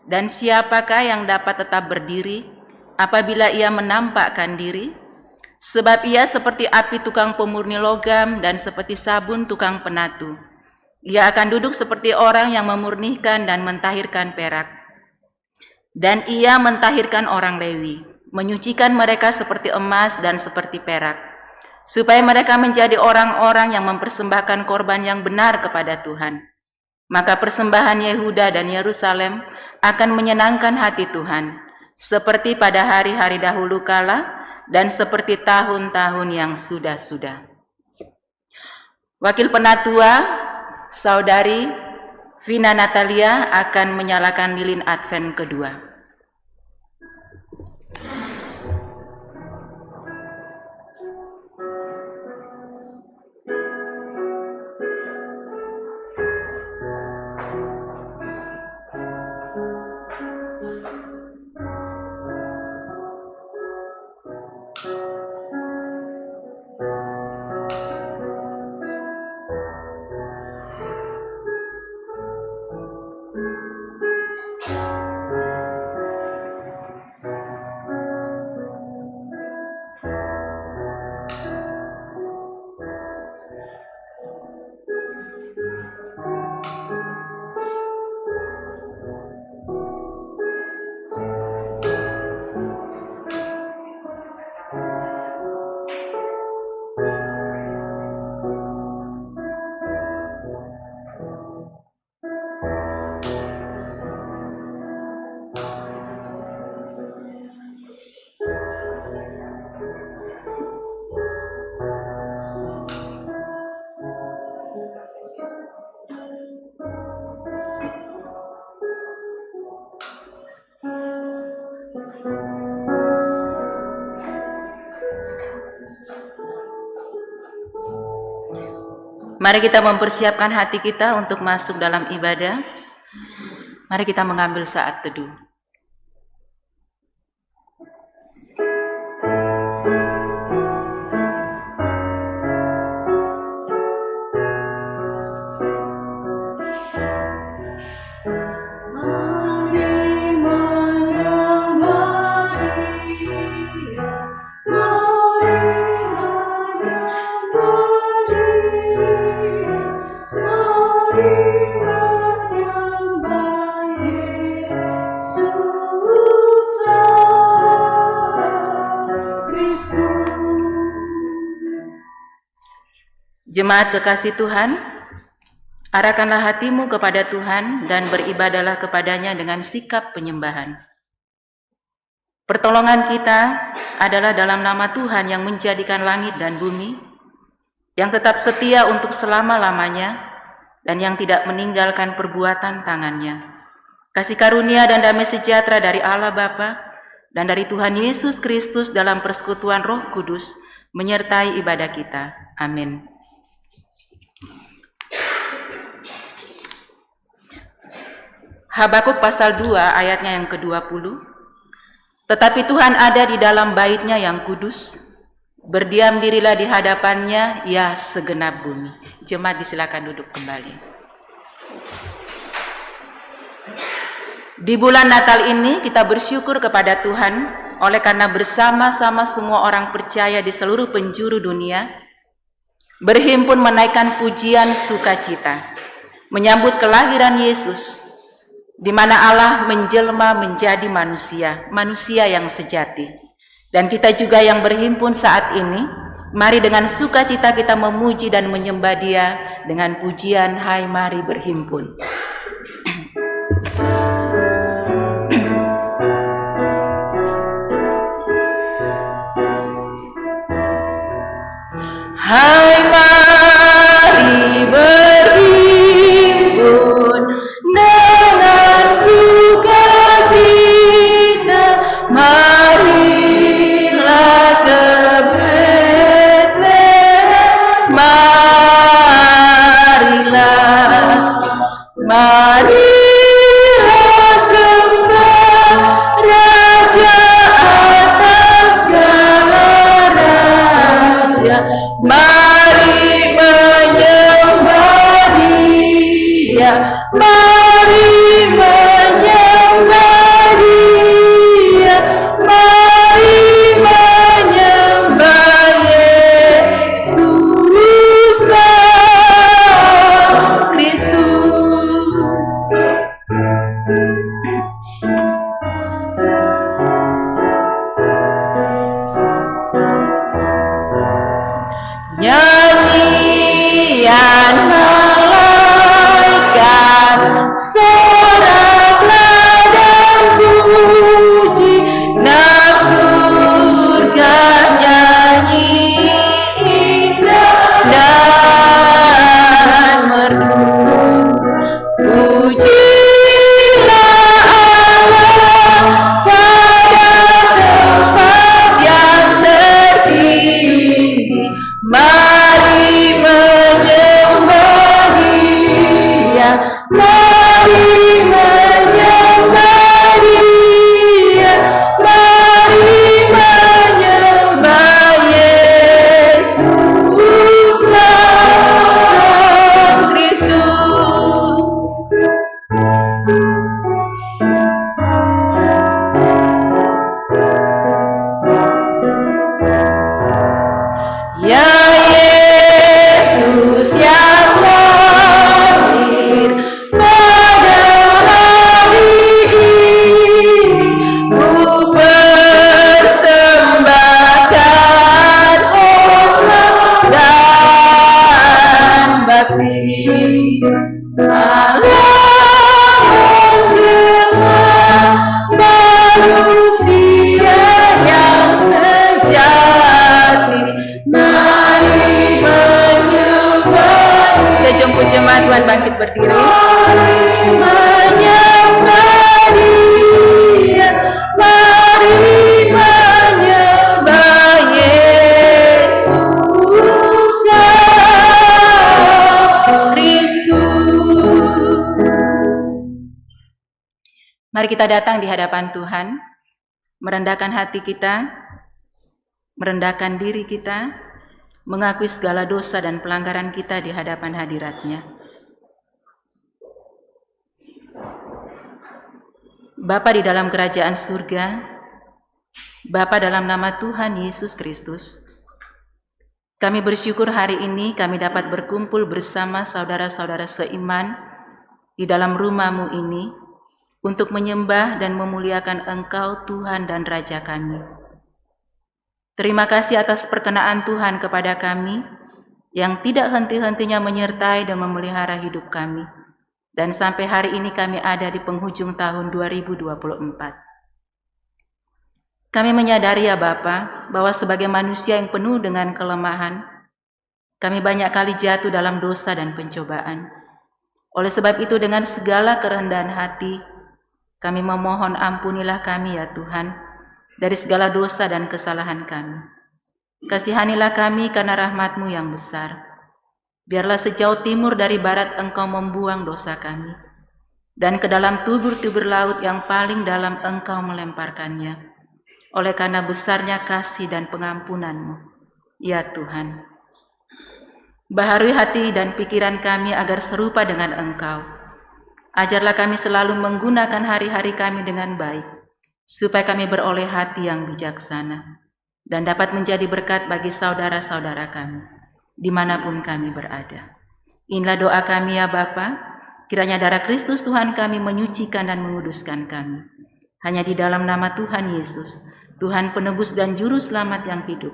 Dan siapakah yang dapat tetap berdiri apabila ia menampakkan diri? Sebab ia seperti api tukang pemurni logam dan seperti sabun tukang penatu. Ia akan duduk seperti orang yang memurnikan dan mentahirkan perak. Dan ia mentahirkan orang Lewi, menyucikan mereka seperti emas dan seperti perak, supaya mereka menjadi orang-orang yang mempersembahkan korban yang benar kepada Tuhan. Maka persembahan Yehuda dan Yerusalem akan menyenangkan hati Tuhan, seperti pada hari-hari dahulu kala dan seperti tahun-tahun yang sudah-sudah. Wakil Penatua, Saudari Vina Natalia akan menyalakan lilin Advent kedua. Mari kita mempersiapkan hati kita untuk masuk dalam ibadah. Mari kita mengambil saat teduh. Jemaat kekasih Tuhan, arahkanlah hatimu kepada Tuhan dan beribadahlah kepadanya dengan sikap penyembahan. Pertolongan kita adalah dalam nama Tuhan yang menjadikan langit dan bumi, yang tetap setia untuk selama-lamanya, dan yang tidak meninggalkan perbuatan tangannya. Kasih karunia dan damai sejahtera dari Allah Bapa dan dari Tuhan Yesus Kristus dalam persekutuan Roh Kudus menyertai ibadah kita. Amin. Habakuk pasal 2 ayatnya yang ke-20. Tetapi Tuhan ada di dalam bait-Nya yang kudus, berdiam dirilah di hadapannya ya segenap bumi. Jemaat disilakan duduk kembali. Di bulan Natal ini kita bersyukur kepada Tuhan oleh karena bersama-sama semua orang percaya di seluruh penjuru dunia berhimpun menaikkan pujian sukacita menyambut kelahiran Yesus, di mana Allah menjelma menjadi manusia yang sejati. Dan kita juga yang berhimpun saat ini, mari dengan sukacita kita memuji dan menyembah Dia dengan pujian Hai Mari Berhimpun. Hai mari berhimpun dengan sukacita, marilah ke Betlehem, marilah sembah Raja atas segala raja, mari Jemaat Tuhan bangkit berdiri. Mari menyembah Yesus Kristus. Mari kita datang di hadapan Tuhan, merendahkan hati kita, merendahkan diri kita, mengakui segala dosa dan pelanggaran kita di hadapan hadirat-Nya. Bapa di dalam kerajaan surga, Bapa dalam nama Tuhan Yesus Kristus, kami bersyukur hari ini kami dapat berkumpul bersama saudara-saudara seiman di dalam rumah-Mu ini untuk menyembah dan memuliakan Engkau Tuhan dan Raja kami. Terima kasih atas perkenaan Tuhan kepada kami yang tidak henti-hentinya menyertai dan memelihara hidup kami. Dan sampai hari ini kami ada di penghujung tahun 2024. Kami menyadari ya Bapa, bahwa sebagai manusia yang penuh dengan kelemahan, kami banyak kali jatuh dalam dosa dan pencobaan. Oleh sebab itu dengan segala kerendahan hati, kami memohon ampunilah kami ya Tuhan, dari segala dosa dan kesalahan kami. Kasihanilah kami karena rahmat-Mu yang besar. Biarlah sejauh timur dari barat Engkau membuang dosa kami, dan ke dalam tubur-tubur laut yang paling dalam Engkau melemparkannya, oleh karena besarnya kasih dan pengampunan-Mu, ya Tuhan. Baharui hati dan pikiran kami agar serupa dengan Engkau. Ajarlah kami selalu menggunakan hari-hari kami dengan baik, supaya kami beroleh hati yang bijaksana, dan dapat menjadi berkat bagi saudara-saudara kami, dimanapun kami berada. Inilah doa kami ya Bapa, kiranya darah Kristus Tuhan kami menyucikan dan menguduskan kami. Hanya di dalam nama Tuhan Yesus, Tuhan penebus dan juru selamat yang hidup,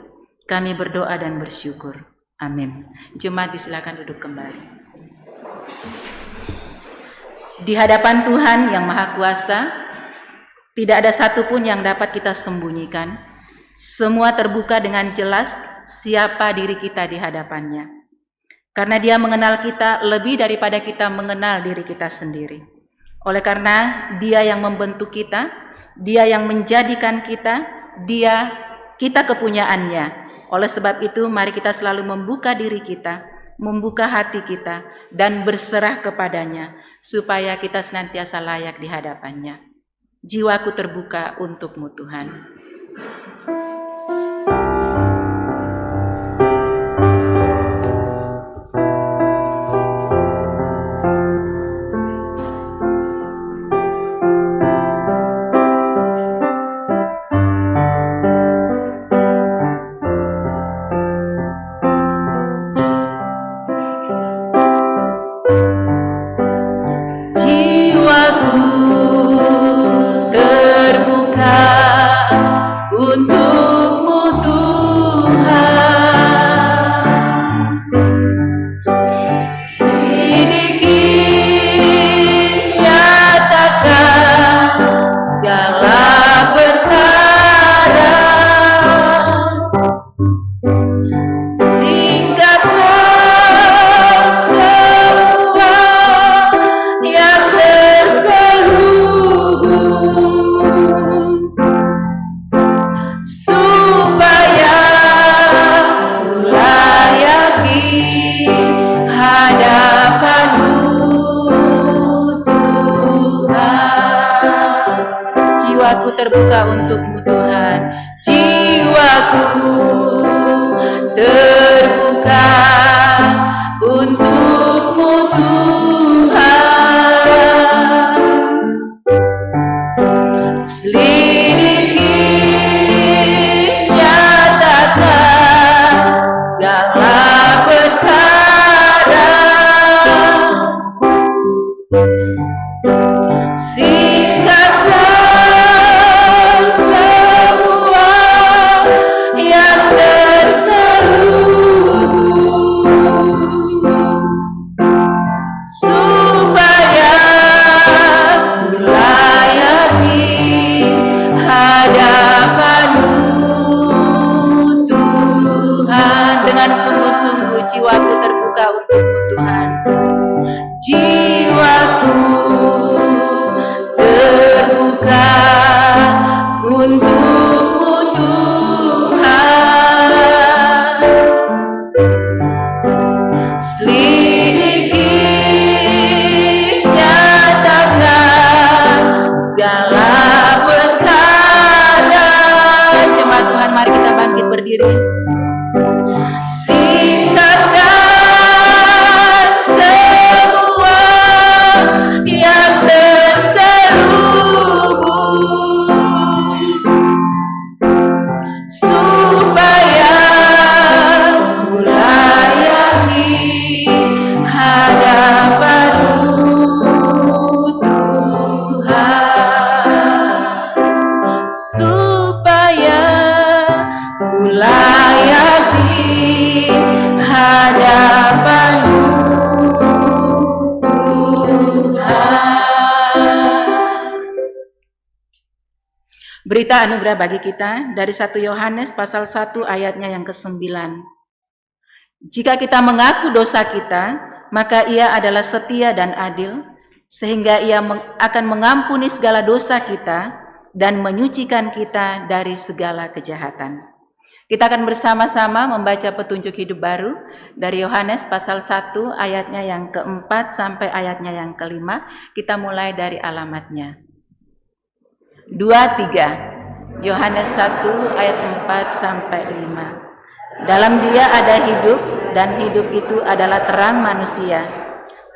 kami berdoa dan bersyukur. Amin. Jemaat disilakan duduk kembali. Di hadapan Tuhan yang Maha Kuasa, tidak ada satupun yang dapat kita sembunyikan. Semua terbuka dengan jelas siapa diri kita di hadapannya. Karena Dia mengenal kita lebih daripada kita mengenal diri kita sendiri. Oleh karena Dia yang membentuk kita, Dia yang menjadikan kita, kita kepunyaannya. Oleh sebab itu mari kita selalu membuka diri kita, membuka hati kita, dan berserah kepadanya, supaya kita senantiasa layak di hadapannya. Jiwaku terbuka untuk-Mu Tuhan. Terbuka untuk-Mu Tuhan, jiwaku terbuka untuk-Mu Tuhan. Selidiki, nyatakan segala perkara. Jiwaku terbuka untuk-Mu Tuhan. Singkapkan semua yang terselubung, supaya ku layak di hadapan-Mu Tuhan, supaya ku layak di hadapan-Mu Tuhan. Berita anugerah bagi kita dari 1 Yohanes pasal 1 ayatnya yang ke-9. Jika kita mengaku dosa kita, maka Ia adalah setia dan adil, sehingga Ia akan mengampuni segala dosa kita dan menyucikan kita dari segala kejahatan. Kita akan bersama-sama membaca petunjuk hidup baru dari Yohanes pasal 1 ayatnya yang ke-4 sampai ayatnya yang ke-5. Kita mulai dari alamatnya. 2-3, Yohanes 1 ayat 4 sampai 5. Dalam Dia ada hidup, dan hidup itu adalah terang manusia.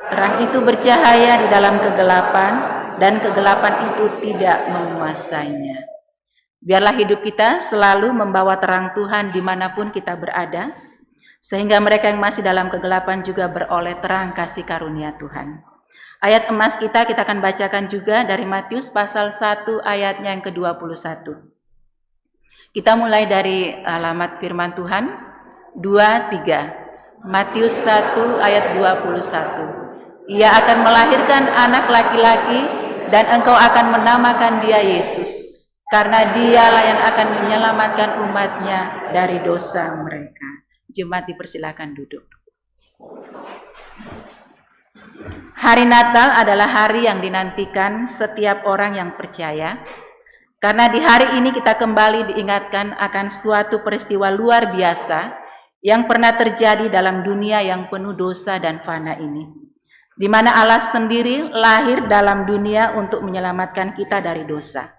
Terang itu bercahaya di dalam kegelapan, dan kegelapan itu tidak menguasainya. Biarlah hidup kita selalu membawa terang Tuhan dimanapun kita berada, sehingga mereka yang masih dalam kegelapan juga beroleh terang kasih karunia Tuhan. Ayat emas kita akan bacakan juga dari Matius pasal 1 ayatnya yang ke-21. Kita mulai dari alamat firman Tuhan 2-3. Matius 1 ayat 21. Ia akan melahirkan anak laki-laki dan engkau akan menamakan dia Yesus, karena Dialah yang akan menyelamatkan umatnya dari dosa mereka. Jemaat dipersilakan duduk. Hari Natal adalah hari yang dinantikan setiap orang yang percaya, karena di hari ini kita kembali diingatkan akan suatu peristiwa luar biasa yang pernah terjadi dalam dunia yang penuh dosa dan fana ini, di mana Allah sendiri lahir dalam dunia untuk menyelamatkan kita dari dosa.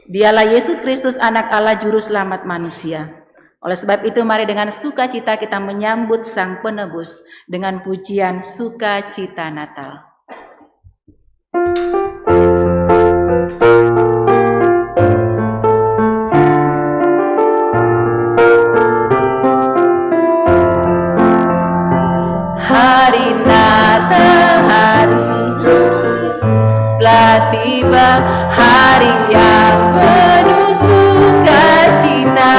Dialah Yesus Kristus, anak Allah, juru selamat manusia. Oleh sebab itu, mari dengan sukacita kita menyambut Sang Penebus dengan pujian sukacita Natal. Hari Natal, hari telah tiba, hari yang penuh sukacita.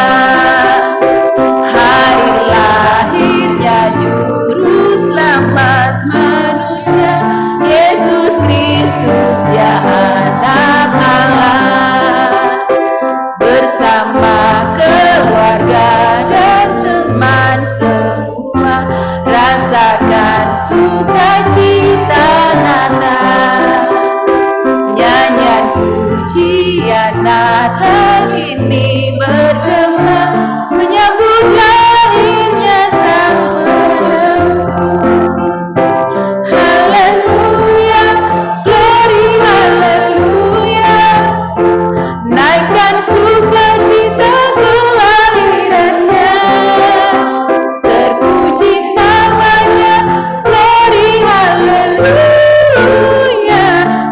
Juru selamat manusia, Yesus Kristus, Dia anak Allah. Bersama keluarga dan teman semua, rasakan sukacita Natal. Nyanyian pujian Natal ini bergema, menyambut lahirnya Sang Penebus. Haleluya, glory haleluya, naikkan sukacita kelahirannya. Terpuji namanya, glory haleluya,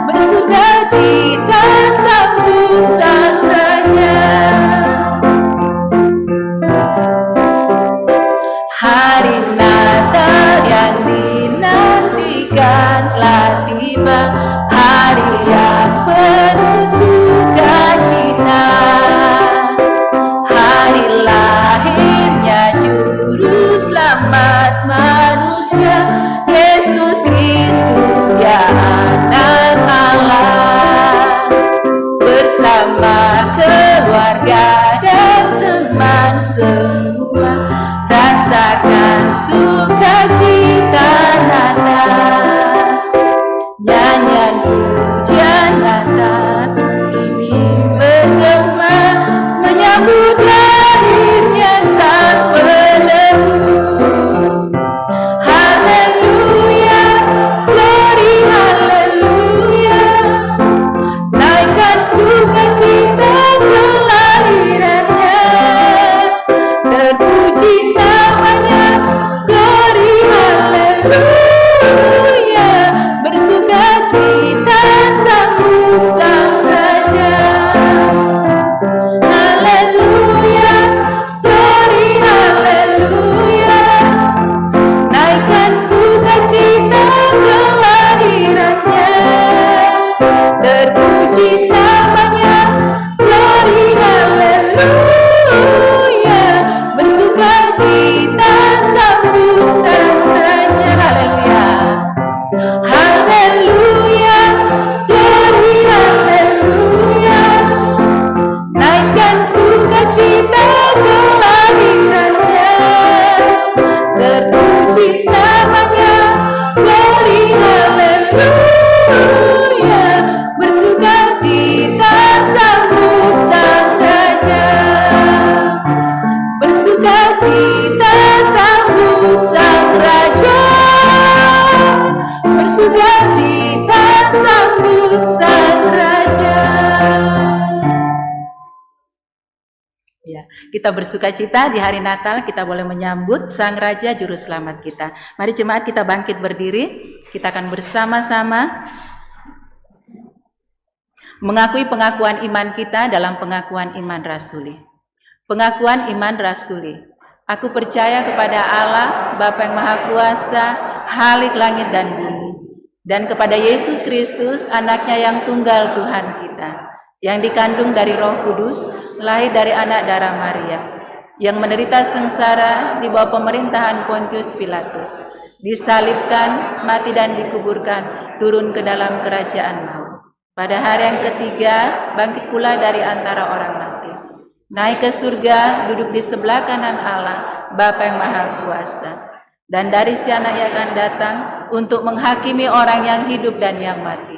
bersukacita sambut Sang Raja. Hari Natal yang dinantikan telah tiba, hari yang penuh sukacita. Hari lahirnya Juru Selamat manusia, Yesus Kristus, Dia anak Allah. Bersama keluarga dan teman semua, rasakan sukacita Natal. Nyanyian pujian Natal kini bergema, menyambut lahirnya Sang Penebus. Haleluya, glory haleluya, naikkan sukacita kelahirannya. bersukacita sambut Sang Raja, bersukacita sambut Sang Raja. Ya, kita bersukacita di hari Natal, kita boleh menyambut Sang Raja Juru Selamat kita. Mari jemaat kita bangkit berdiri, kita akan bersama-sama mengakui pengakuan iman kita dalam pengakuan iman rasuli. Pengakuan iman rasuli. Aku percaya kepada Allah, Bapa yang Maha Kuasa, Khalik langit dan bumi, dan kepada Yesus Kristus, anaknya yang tunggal Tuhan kita, yang dikandung dari Roh Kudus, lahir dari anak darah Maria, yang menderita sengsara di bawah pemerintahan Pontius Pilatus, disalibkan, mati dan dikuburkan, turun ke dalam kerajaan maut. Pada hari yang ketiga, bangkit pula dari antara orang mati, naik ke surga, duduk di sebelah kanan Allah, Bapa yang Maha Kuasa. Dan dari sana ia akan datang untuk menghakimi orang yang hidup dan yang mati.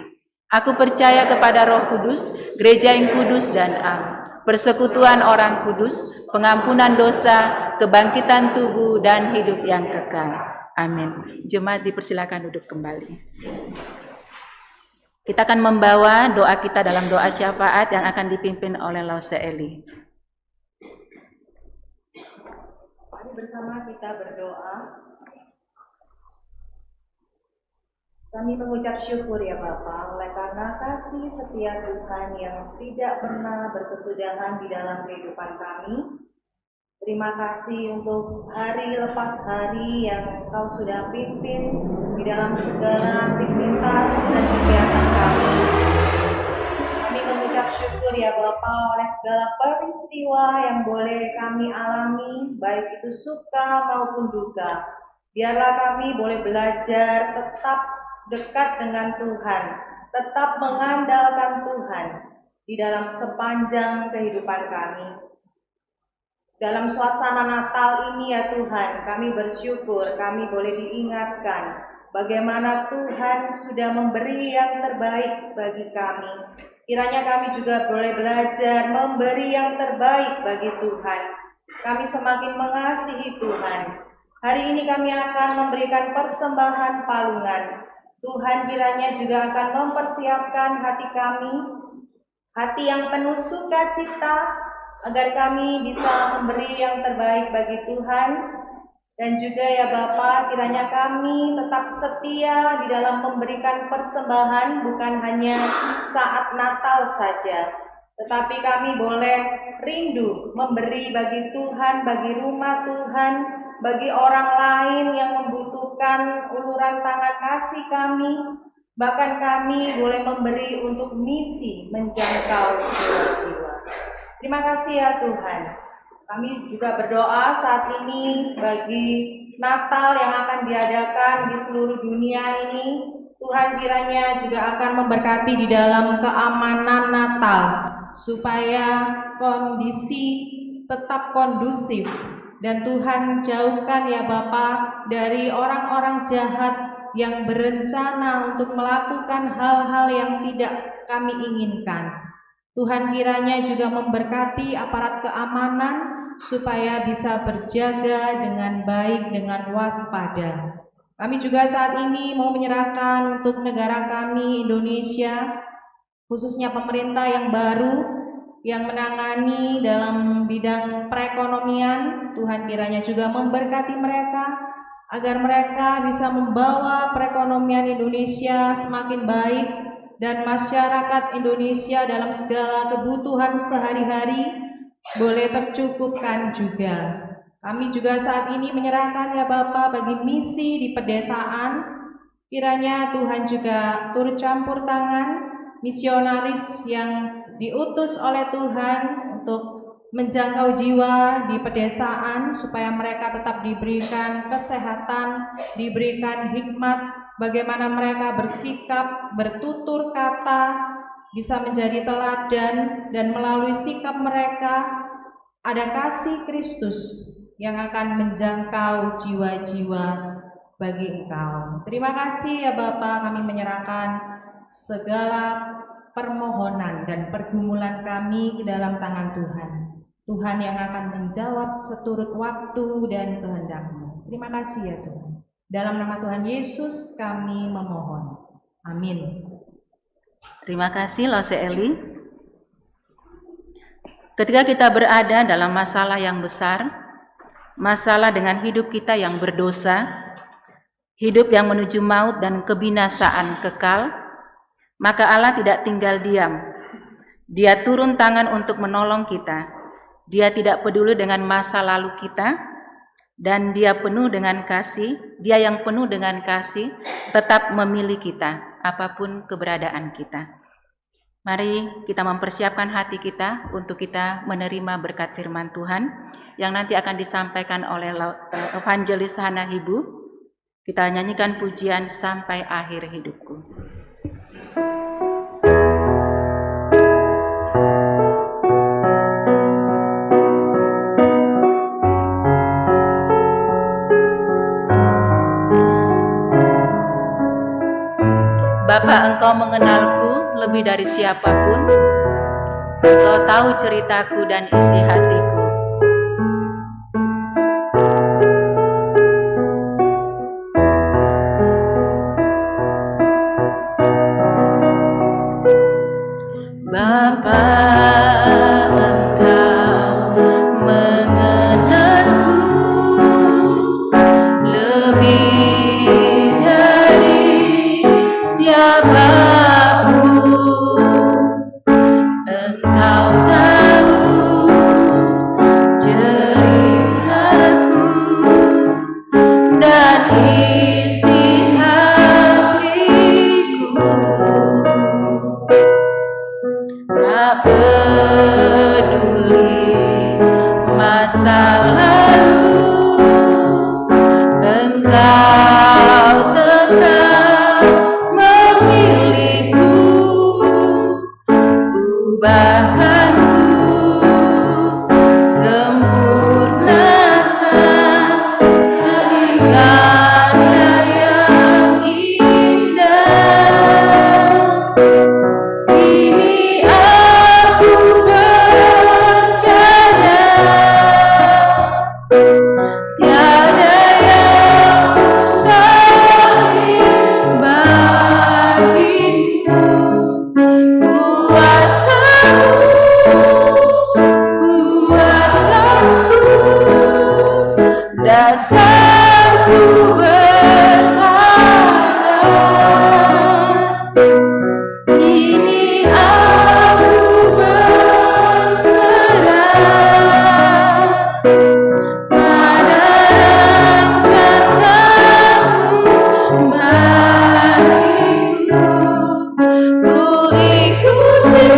Aku percaya kepada Roh Kudus, gereja yang kudus dan am, persekutuan orang kudus, pengampunan dosa, kebangkitan tubuh, dan hidup yang kekal. Amin. Jemaat dipersilakan duduk kembali. Kita akan membawa doa kita dalam doa syafaat yang akan dipimpin oleh Lause Eli. Mari bersama kita berdoa. Kami mengucap syukur ya Bapa, oleh karena kasih setia Tuhan yang tidak pernah berkesudahan di dalam kehidupan kami. Terima kasih untuk hari lepas hari yang Engkau sudah pimpin di dalam segala aktivitas dan kegiatan kami. Kami mengucap syukur ya Bapa oleh segala peristiwa yang boleh kami alami, baik itu suka maupun duka. Biarlah kami boleh belajar tetap dekat dengan Tuhan, tetap mengandalkan Tuhan di dalam sepanjang kehidupan kami. Dalam suasana Natal ini ya Tuhan, kami bersyukur kami boleh diingatkan bagaimana Tuhan sudah memberi yang terbaik bagi kami. Kiranya kami juga boleh belajar memberi yang terbaik bagi Tuhan. Kami semakin mengasihi Tuhan. Hari ini kami akan memberikan persembahan palungan. Tuhan kiranya juga akan mempersiapkan hati kami, hati yang penuh sukacita, agar kami bisa memberi yang terbaik bagi Tuhan. Dan juga ya Bapa, kiranya kami tetap setia di dalam memberikan persembahan, bukan hanya saat Natal saja, tetapi kami boleh rindu memberi bagi Tuhan, bagi rumah Tuhan, bagi orang lain yang membutuhkan uluran tangan kasih kami. Bahkan kami boleh memberi untuk misi menjangkau jiwa-jiwa. Terima kasih ya Tuhan. Kami juga berdoa saat ini bagi Natal yang akan diadakan di seluruh dunia ini. Tuhan kiranya juga akan memberkati di dalam keamanan Natal, supaya kondisi tetap kondusif. Dan Tuhan jauhkan ya Bapa dari orang-orang jahat yang berencana untuk melakukan hal-hal yang tidak kami inginkan. Tuhan kiranya juga memberkati aparat keamanan supaya bisa berjaga dengan baik, dengan waspada. Kami juga saat ini mau menyerahkan untuk negara kami Indonesia, khususnya pemerintah yang baru yang menangani dalam bidang perekonomian. Tuhan kiranya juga memberkati mereka agar mereka bisa membawa perekonomian Indonesia semakin baik dan masyarakat Indonesia dalam segala kebutuhan sehari-hari boleh tercukupkan juga. Kami juga saat ini menyerahkan ya Bapa bagi misi di pedesaan. Kiranya Tuhan juga turut campur tangan misionaris yang diutus oleh Tuhan untuk menjangkau jiwa di pedesaan, supaya mereka tetap diberikan kesehatan, diberikan hikmat, bagaimana mereka bersikap, bertutur kata, bisa menjadi teladan, dan melalui sikap mereka ada kasih Kristus yang akan menjangkau jiwa-jiwa bagi Engkau. Terima kasih ya Bapa, kami menyerahkan segala permohonan dan pergumulan kami ke dalam tangan Tuhan. Tuhan yang akan menjawab seturut waktu dan kehendak-Mu. Terima kasih ya Tuhan. Dalam nama Tuhan Yesus kami memohon. Amin. Terima kasih Lose Eli. Ketika kita berada dalam masalah yang besar, masalah dengan hidup kita yang berdosa, hidup yang menuju maut dan kebinasaan kekal, maka Allah tidak tinggal diam. Dia turun tangan untuk menolong kita. Dia tidak peduli dengan masa lalu kita, dan Dia penuh dengan kasih. Dia yang penuh dengan kasih tetap memilih kita, apapun keberadaan kita. Mari kita mempersiapkan hati kita untuk kita menerima berkat firman Tuhan yang nanti akan disampaikan oleh Evangelis Hana Hibu. Kita nyanyikan pujian Sampai Akhir Hidupku. Bapa, Engkau mengenalku lebih dari siapapun. Engkau tahu ceritaku dan isi hatiku. Bapa, Engkau mengenalku lebih dari siapapun. Engkau tahu ceritaku dan isi hatiku. Tak peduli masa lalu, Engkau tetap memilihku. Bahkan ku sempurnakan jadi karya yang indah. Kini aku percaya tiada yang mustahil bagimu. Dasarku berharap, kini aku berserah pada rancangan-Mu bagiku. Ku ikuti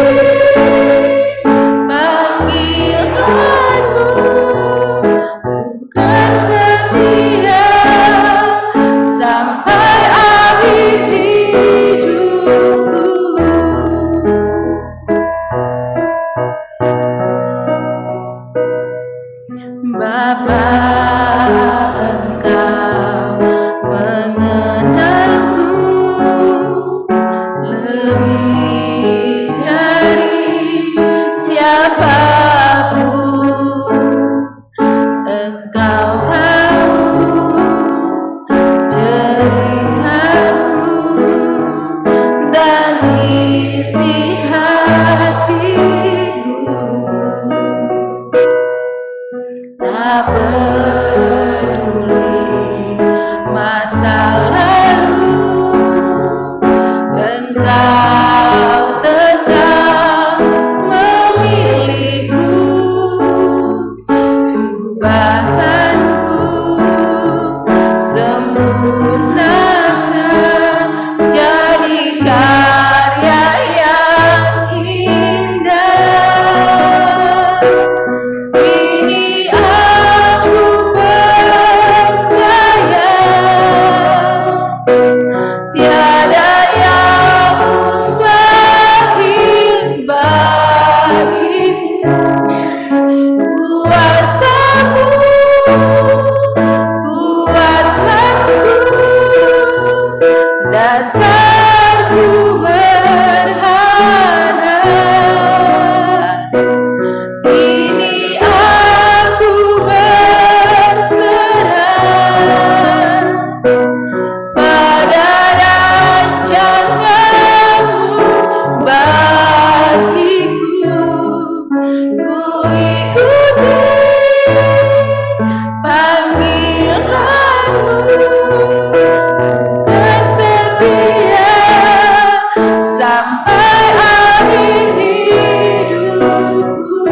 panggilan-Mu, bukan setia sampai akhir hidupku. Bapa, Engkau mengenalku lebih dari siapapun. Engkau tahu ceritaku dan isi hatiku. Tak peduli masa lalu, Engkau tetap memilihku. Bahkan ku sempurnakan jadi karya yang indah. Kini aku percaya tiada yang mustahil bagimu. Kuasa-Mu kan setia sampai akhir hidupku.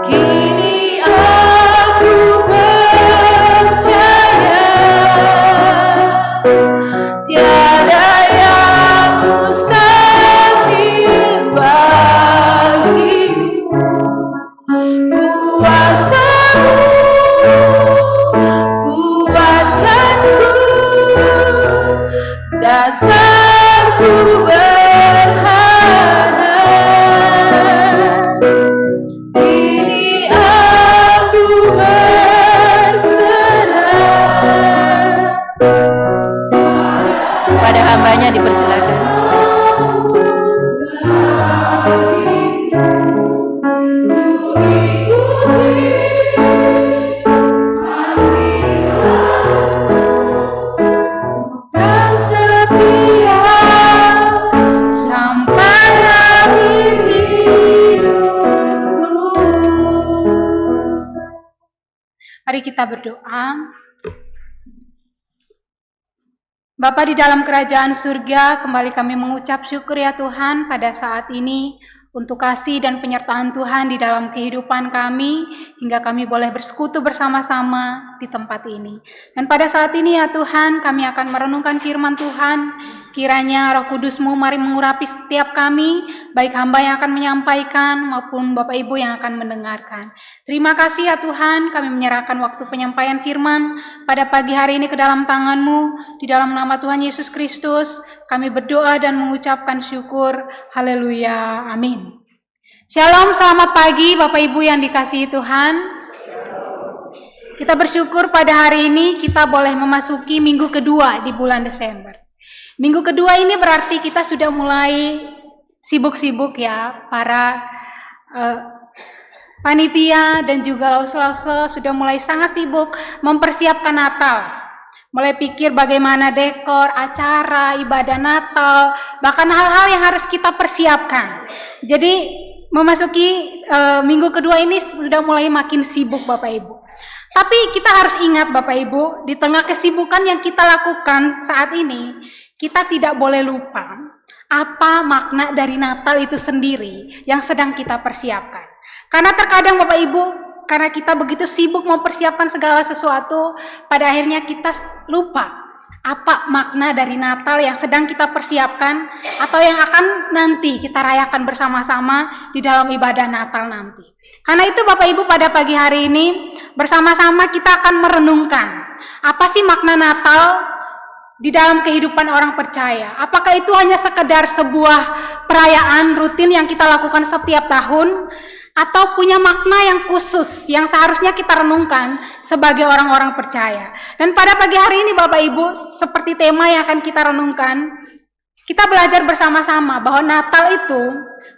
Kini aku percaya tiada yang mustahil bagimu. Kuasa-Mu kuatkanku, dasarku berharap. Kini aku berserah. Pada hambanya dipersilakan. Kan setia sampai akhir hidupku. Mari kita berdoa. Bapa di dalam kerajaan surga, kembali kami mengucap syukur ya Tuhan pada saat ini untuk kasih dan penyertaan Tuhan di dalam kehidupan kami, hingga kami boleh bersekutu bersama-sama di tempat ini. Dan pada saat ini ya Tuhan, kami akan merenungkan firman Tuhan. Kiranya Roh Kudus-Mu mari mengurapi setiap kami, baik hamba yang akan menyampaikan maupun Bapak Ibu yang akan mendengarkan. Terima kasih ya Tuhan, kami menyerahkan waktu penyampaian firman pada pagi hari ini ke dalam tangan-Mu. Di dalam nama Tuhan Yesus Kristus, kami berdoa dan mengucapkan syukur. Haleluya. Amin. Shalom, selamat pagi Bapak Ibu yang dikasihi Tuhan. Kita bersyukur pada hari ini kita boleh memasuki minggu kedua di bulan Desember. Minggu kedua ini berarti kita sudah mulai sibuk-sibuk ya, para panitia dan juga lause-lause sudah mulai sangat sibuk mempersiapkan Natal. Mulai pikir bagaimana dekor, acara, ibadah Natal, bahkan hal-hal yang harus kita persiapkan. Jadi memasuki minggu kedua ini sudah mulai makin sibuk Bapak Ibu. Tapi kita harus ingat Bapak Ibu, di tengah kesibukan yang kita lakukan saat ini, kita tidak boleh lupa apa makna dari Natal itu sendiri yang sedang kita persiapkan. Karena terkadang Bapak Ibu, karena kita begitu sibuk mempersiapkan segala sesuatu, pada akhirnya kita lupa apa makna dari Natal yang sedang kita persiapkan atau yang akan nanti kita rayakan bersama-sama di dalam ibadah Natal nanti. Karena itu Bapak Ibu, pada pagi hari ini bersama-sama kita akan merenungkan apa sih makna Natal di dalam kehidupan orang percaya. Apakah itu hanya sekedar sebuah perayaan rutin yang kita lakukan setiap tahun, atau punya makna yang khusus yang seharusnya kita renungkan sebagai orang-orang percaya. Dan pada pagi hari ini Bapak Ibu, seperti tema yang akan kita renungkan, kita belajar bersama-sama bahwa Natal itu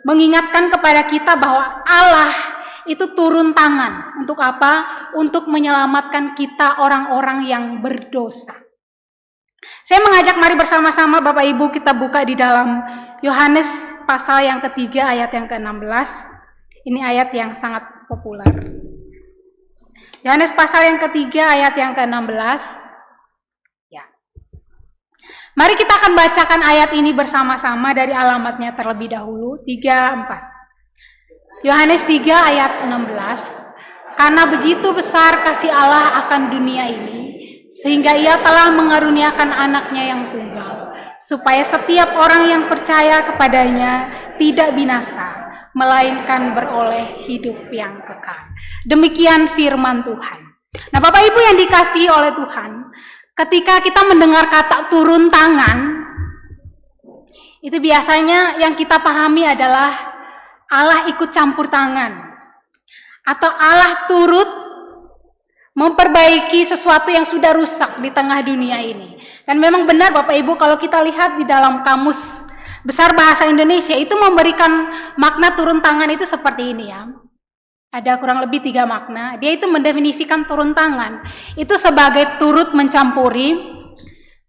mengingatkan kepada kita bahwa Allah itu turun tangan. Untuk apa? Untuk menyelamatkan kita orang-orang yang berdosa. Saya mengajak mari bersama-sama Bapak Ibu kita buka di dalam Yohanes pasal yang ketiga ayat yang ke-16. Ini ayat yang sangat populer. Yohanes pasal yang ketiga ayat yang ke-16. Ya. Mari kita akan bacakan ayat ini bersama-sama dari alamatnya terlebih dahulu, 3-4. Yohanes 3 ayat 16. Karena begitu besar kasih Allah akan dunia ini, sehingga ia telah mengaruniakan anaknya yang tunggal, supaya setiap orang yang percaya kepadanya tidak binasa, melainkan beroleh hidup yang kekal. Demikian firman Tuhan. Nah Bapak Ibu yang dikasihi oleh Tuhan, ketika kita mendengar kata turun tangan, itu biasanya yang kita pahami adalah Allah ikut campur tangan, atau Allah turut memperbaiki sesuatu yang sudah rusak di tengah dunia ini. Dan memang benar Bapak Ibu, kalau kita lihat di dalam kamus Besar Bahasa Indonesia itu memberikan makna turun tangan itu seperti ini ya. Ada kurang lebih 3 makna. Dia itu mendefinisikan turun tangan itu sebagai turut mencampuri,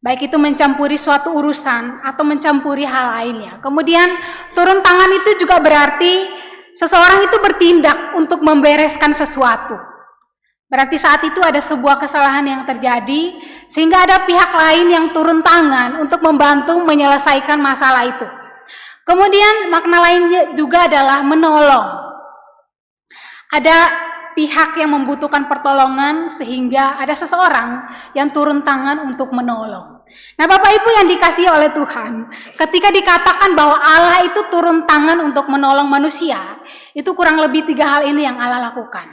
baik itu mencampuri suatu urusan atau mencampuri hal lainnya. Kemudian turun tangan itu juga berarti seseorang itu bertindak untuk membereskan sesuatu. Berarti saat itu ada sebuah kesalahan yang terjadi, sehingga ada pihak lain yang turun tangan untuk membantu menyelesaikan masalah itu. Kemudian makna lainnya juga adalah menolong. Ada pihak yang membutuhkan pertolongan sehingga ada seseorang yang turun tangan untuk menolong. Nah, Bapak Ibu yang dikasihi oleh Tuhan, ketika dikatakan bahwa Allah itu turun tangan untuk menolong manusia, itu kurang lebih 3 hal ini yang Allah lakukan.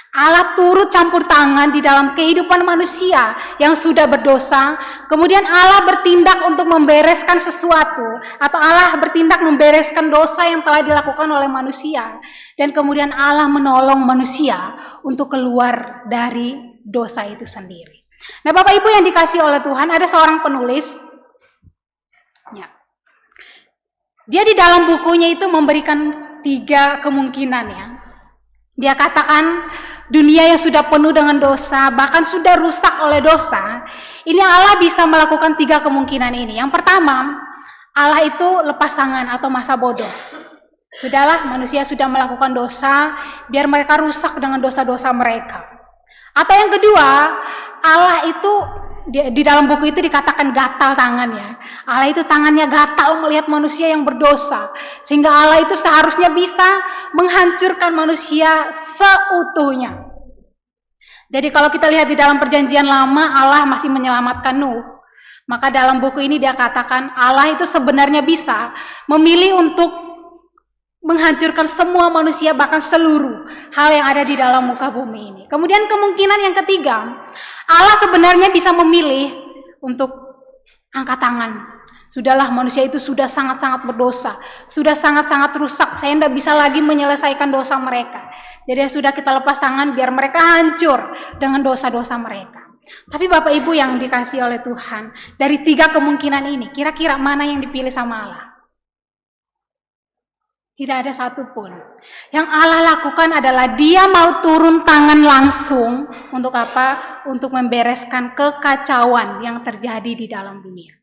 Allah turut campur tangan di dalam kehidupan manusia yang sudah berdosa. Kemudian Allah bertindak untuk membereskan sesuatu, atau Allah bertindak membereskan dosa yang telah dilakukan oleh manusia. Dan kemudian Allah menolong manusia untuk keluar dari dosa itu sendiri. Nah, Bapak Ibu yang dikasihi oleh Tuhan, ada seorang penulis. Dia di dalam bukunya itu memberikan 3 kemungkinan ya. Dia katakan dunia yang sudah penuh dengan dosa, bahkan sudah rusak oleh dosa, ini Allah bisa melakukan 3 kemungkinan ini. Yang pertama, Allah itu lepas tangan atau masa bodoh. Sudahlah, manusia sudah melakukan dosa, biar mereka rusak dengan dosa-dosa mereka. Atau yang kedua, Allah itu di dalam buku itu dikatakan gatal tangannya. Allah itu tangannya gatal melihat manusia yang berdosa, sehingga Allah itu seharusnya bisa menghancurkan manusia seutuhnya. Jadi kalau kita lihat di dalam perjanjian lama, Allah masih menyelamatkan Nuh. Maka dalam buku ini dia katakan Allah itu sebenarnya bisa memilih untuk menghancurkan semua manusia, bahkan seluruh hal yang ada di dalam muka bumi ini. Kemudian kemungkinan yang ketiga, Allah sebenarnya bisa memilih untuk angkat tangan. Sudahlah, manusia itu sudah sangat-sangat berdosa, sudah sangat-sangat rusak, saya tidak bisa lagi menyelesaikan dosa mereka. Jadi sudah kita lepas tangan biar mereka hancur dengan dosa-dosa mereka. Tapi Bapak Ibu yang dikasihi oleh Tuhan, dari 3 kemungkinan ini, kira-kira mana yang dipilih sama Allah? Tidak ada satupun. Yang Allah lakukan adalah dia mau turun tangan langsung. Untuk apa? Untuk membereskan kekacauan yang terjadi di dalam dunia.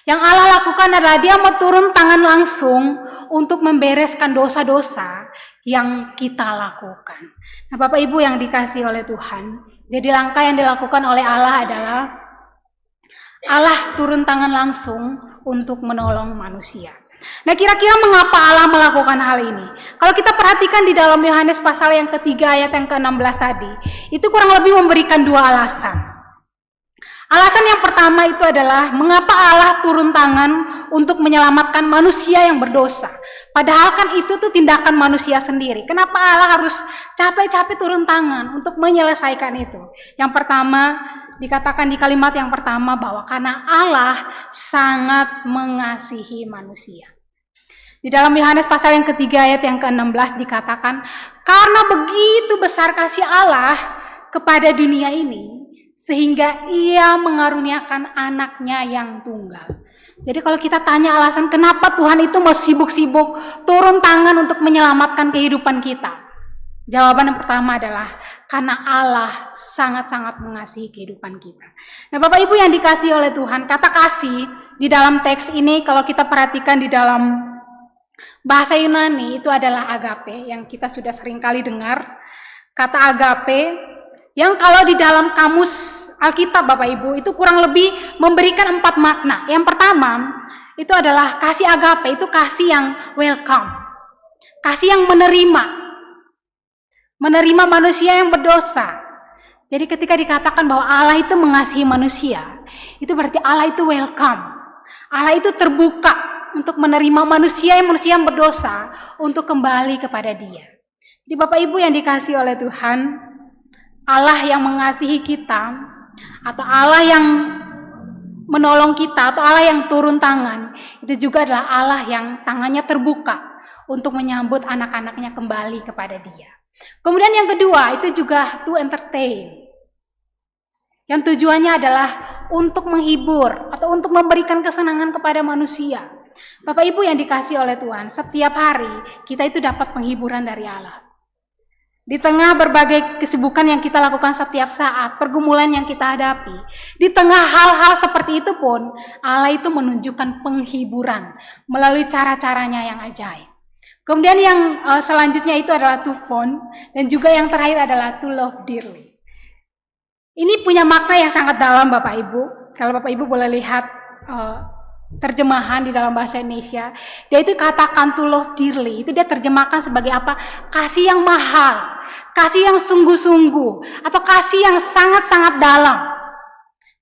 Yang Allah lakukan adalah dia mau turun tangan langsung untuk membereskan dosa-dosa yang kita lakukan. Nah, Bapak Ibu yang dikasihi oleh Tuhan, jadi langkah yang dilakukan oleh Allah adalah Allah turun tangan langsung untuk menolong manusia. Nah, kira-kira mengapa Allah melakukan hal ini? Kalau kita perhatikan di dalam Yohanes pasal yang ketiga ayat yang ke-16 tadi, itu kurang lebih memberikan 2 alasan. Alasan yang pertama itu adalah mengapa Allah turun tangan untuk menyelamatkan manusia yang berdosa. Padahal kan itu tuh tindakan manusia sendiri. Kenapa Allah harus capek-capek turun tangan untuk menyelesaikan itu? Yang pertama, dikatakan di kalimat yang pertama bahwa karena Allah sangat mengasihi manusia. Di dalam Yohanes pasal yang ketiga ayat yang ke-16 dikatakan, karena begitu besar kasih Allah kepada dunia ini, sehingga ia mengaruniakan anaknya yang tunggal. Jadi kalau kita tanya alasan kenapa Tuhan itu mau sibuk-sibuk turun tangan untuk menyelamatkan kehidupan kita, jawaban yang pertama adalah karena Allah sangat-sangat mengasihi kehidupan kita. Nah, Bapak Ibu yang dikasihi oleh Tuhan, kata kasih di dalam teks ini kalau kita perhatikan di dalam bahasa Yunani itu adalah agape, yang kita sudah sering kali dengar. Kata agape yang kalau di dalam kamus Alkitab Bapak Ibu itu kurang lebih memberikan 4 makna. Yang pertama itu adalah kasih agape, itu kasih yang welcome, kasih yang menerima manusia yang berdosa. Jadi ketika dikatakan bahwa Allah itu mengasihi manusia, itu berarti Allah itu welcome. Allah itu terbuka untuk menerima manusia yang berdosa untuk kembali kepada Dia. Jadi Bapak Ibu yang dikasihi oleh Tuhan, Allah yang mengasihi kita, atau Allah yang menolong kita, atau Allah yang turun tangan, itu juga adalah Allah yang tangannya terbuka untuk menyambut anak-anaknya kembali kepada Dia. Kemudian yang kedua itu juga to entertain, yang tujuannya adalah untuk menghibur atau untuk memberikan kesenangan kepada manusia. Bapak Ibu yang dikasihi oleh Tuhan, setiap hari kita itu dapat penghiburan dari Allah. Di tengah berbagai kesibukan yang kita lakukan setiap saat, pergumulan yang kita hadapi, di tengah hal-hal seperti itu pun Allah itu menunjukkan penghiburan melalui cara-caranya yang ajaib. Kemudian yang selanjutnya itu adalah to fond, dan juga yang terakhir adalah to love dearly. Ini punya makna yang sangat dalam Bapak Ibu. Kalau Bapak Ibu boleh lihat terjemahan di dalam bahasa Indonesia, dia itu katakan to love dearly, itu dia terjemahkan sebagai apa? Kasih yang mahal, kasih yang sungguh-sungguh, atau kasih yang sangat-sangat dalam.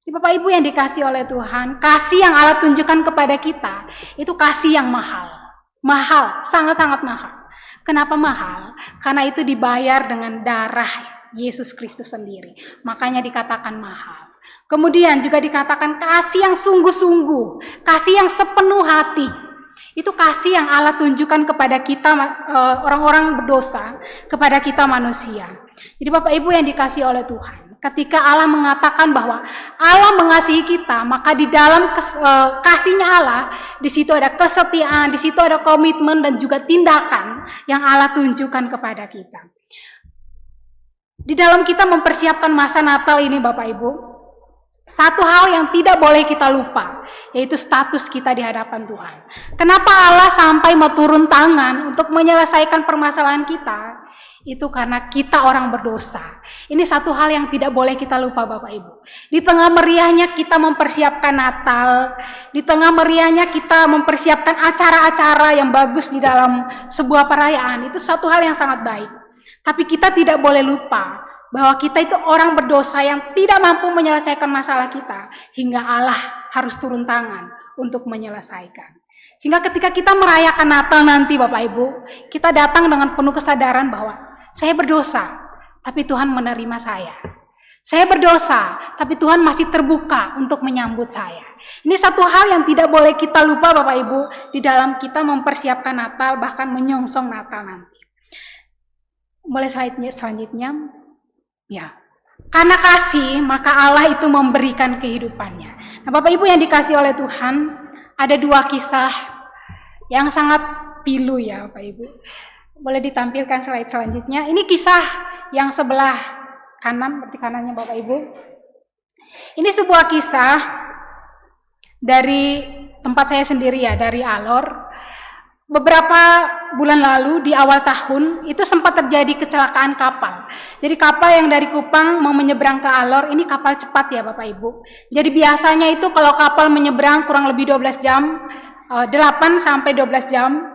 Bapak Ibu yang dikasih oleh Tuhan, kasih yang Allah tunjukkan kepada kita, itu kasih yang mahal. Mahal, sangat-sangat mahal. Kenapa mahal? Karena itu dibayar dengan darah Yesus Kristus sendiri. Makanya dikatakan mahal. Kemudian juga dikatakan kasih yang sungguh-sungguh, kasih yang sepenuh hati. Itu kasih yang Allah tunjukkan kepada kita orang-orang berdosa, kepada kita manusia. Jadi Bapak Ibu yang dikasih oleh Tuhan, ketika Allah mengatakan bahwa Allah mengasihi kita, maka di dalam kasihnya Allah, di situ ada kesetiaan, di situ ada komitmen dan juga tindakan yang Allah tunjukkan kepada kita. Di dalam kita mempersiapkan masa Natal ini Bapak Ibu, satu hal yang tidak boleh kita lupa, yaitu status kita di hadapan Tuhan. Kenapa Allah sampai mau turun tangan untuk menyelesaikan permasalahan kita? Itu karena kita orang berdosa. Ini satu hal yang tidak boleh kita lupa Bapak Ibu. Di tengah meriahnya kita mempersiapkan Natal, di tengah meriahnya kita mempersiapkan acara-acara yang bagus di dalam sebuah perayaan, itu satu hal yang sangat baik. Tapi kita tidak boleh lupa bahwa kita itu orang berdosa yang tidak mampu menyelesaikan masalah kita, hingga Allah harus turun tangan untuk menyelesaikan. Sehingga ketika kita merayakan Natal nanti Bapak Ibu, kita datang dengan penuh kesadaran bahwa saya berdosa, tapi Tuhan menerima saya. Saya berdosa, tapi Tuhan masih terbuka untuk menyambut saya. Ini satu hal yang tidak boleh kita lupa Bapak Ibu, di dalam kita mempersiapkan Natal, bahkan menyongsong Natal nanti. Mulai selanjutnya, ya, karena kasih maka Allah itu memberikan kehidupannya. Nah Bapak Ibu yang dikasih oleh Tuhan, ada dua kisah yang sangat pilu ya Bapak Ibu. Boleh ditampilkan slide selanjutnya. Ini kisah yang sebelah kanan, berarti kanannya Bapak Ibu. Ini sebuah kisah dari tempat saya sendiri ya, dari Alor. Beberapa bulan lalu di awal tahun itu sempat terjadi kecelakaan kapal. Jadi kapal yang dari Kupang mau menyeberang ke Alor, ini kapal cepat ya Bapak Ibu. Jadi biasanya itu kalau kapal menyeberang kurang lebih 12 jam, 8 sampai 12 jam.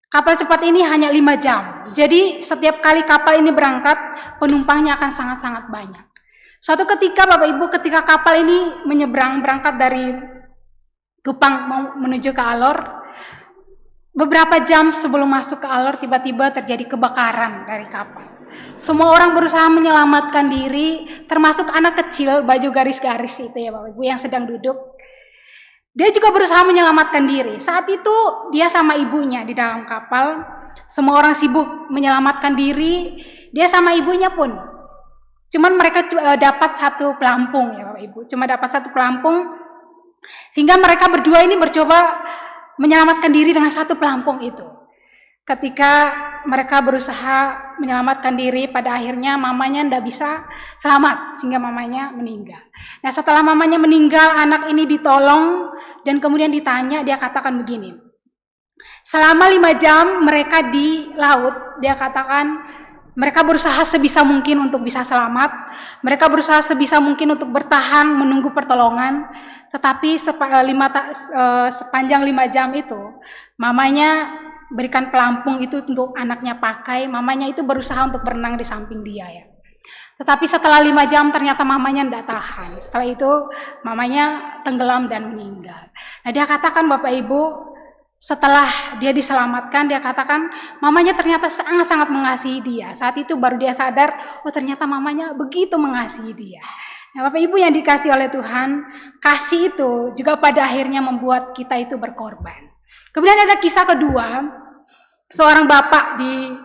Kapal cepat ini hanya 5 jam. Jadi setiap kali kapal ini berangkat, penumpangnya akan sangat-sangat banyak. Suatu ketika Bapak Ibu, ketika kapal ini berangkat dari Kupang mau menuju ke Alor, beberapa jam sebelum masuk ke Alor, tiba-tiba terjadi kebakaran dari kapal. Semua orang berusaha menyelamatkan diri, termasuk anak kecil baju garis-garis itu ya Bapak Ibu yang sedang duduk. Dia juga berusaha menyelamatkan diri. Saat itu dia sama ibunya di dalam kapal. Semua orang sibuk menyelamatkan diri. Dia sama ibunya pun. Cuman mereka dapat satu pelampung ya Bapak Ibu. Cuma dapat satu pelampung. Sehingga mereka berdua ini mencoba menyelamatkan diri dengan satu pelampung itu. Ketika mereka berusaha menyelamatkan diri, pada akhirnya mamanya tidak bisa selamat, sehingga mamanya meninggal. Nah setelah mamanya meninggal, anak ini ditolong, dan kemudian ditanya, dia katakan begini, selama 5 jam mereka di laut, dia katakan, mereka berusaha sebisa mungkin untuk bisa selamat, mereka berusaha sebisa mungkin untuk bertahan, menunggu pertolongan, tetapi sepanjang 5 jam itu, mamanya berikan pelampung itu untuk anaknya pakai, mamanya itu berusaha untuk berenang di samping dia ya. Tetapi setelah 5 jam ternyata mamanya tidak tahan. Setelah itu mamanya tenggelam dan meninggal. Nah dia katakan Bapak Ibu, setelah dia diselamatkan, dia katakan mamanya ternyata sangat-sangat mengasihi dia. Saat itu baru dia sadar, oh ternyata mamanya begitu mengasihi dia. Nah, Bapak Ibu yang dikasih oleh Tuhan, kasih itu juga pada akhirnya membuat kita itu berkorban. Kemudian ada kisah kedua, seorang bapak di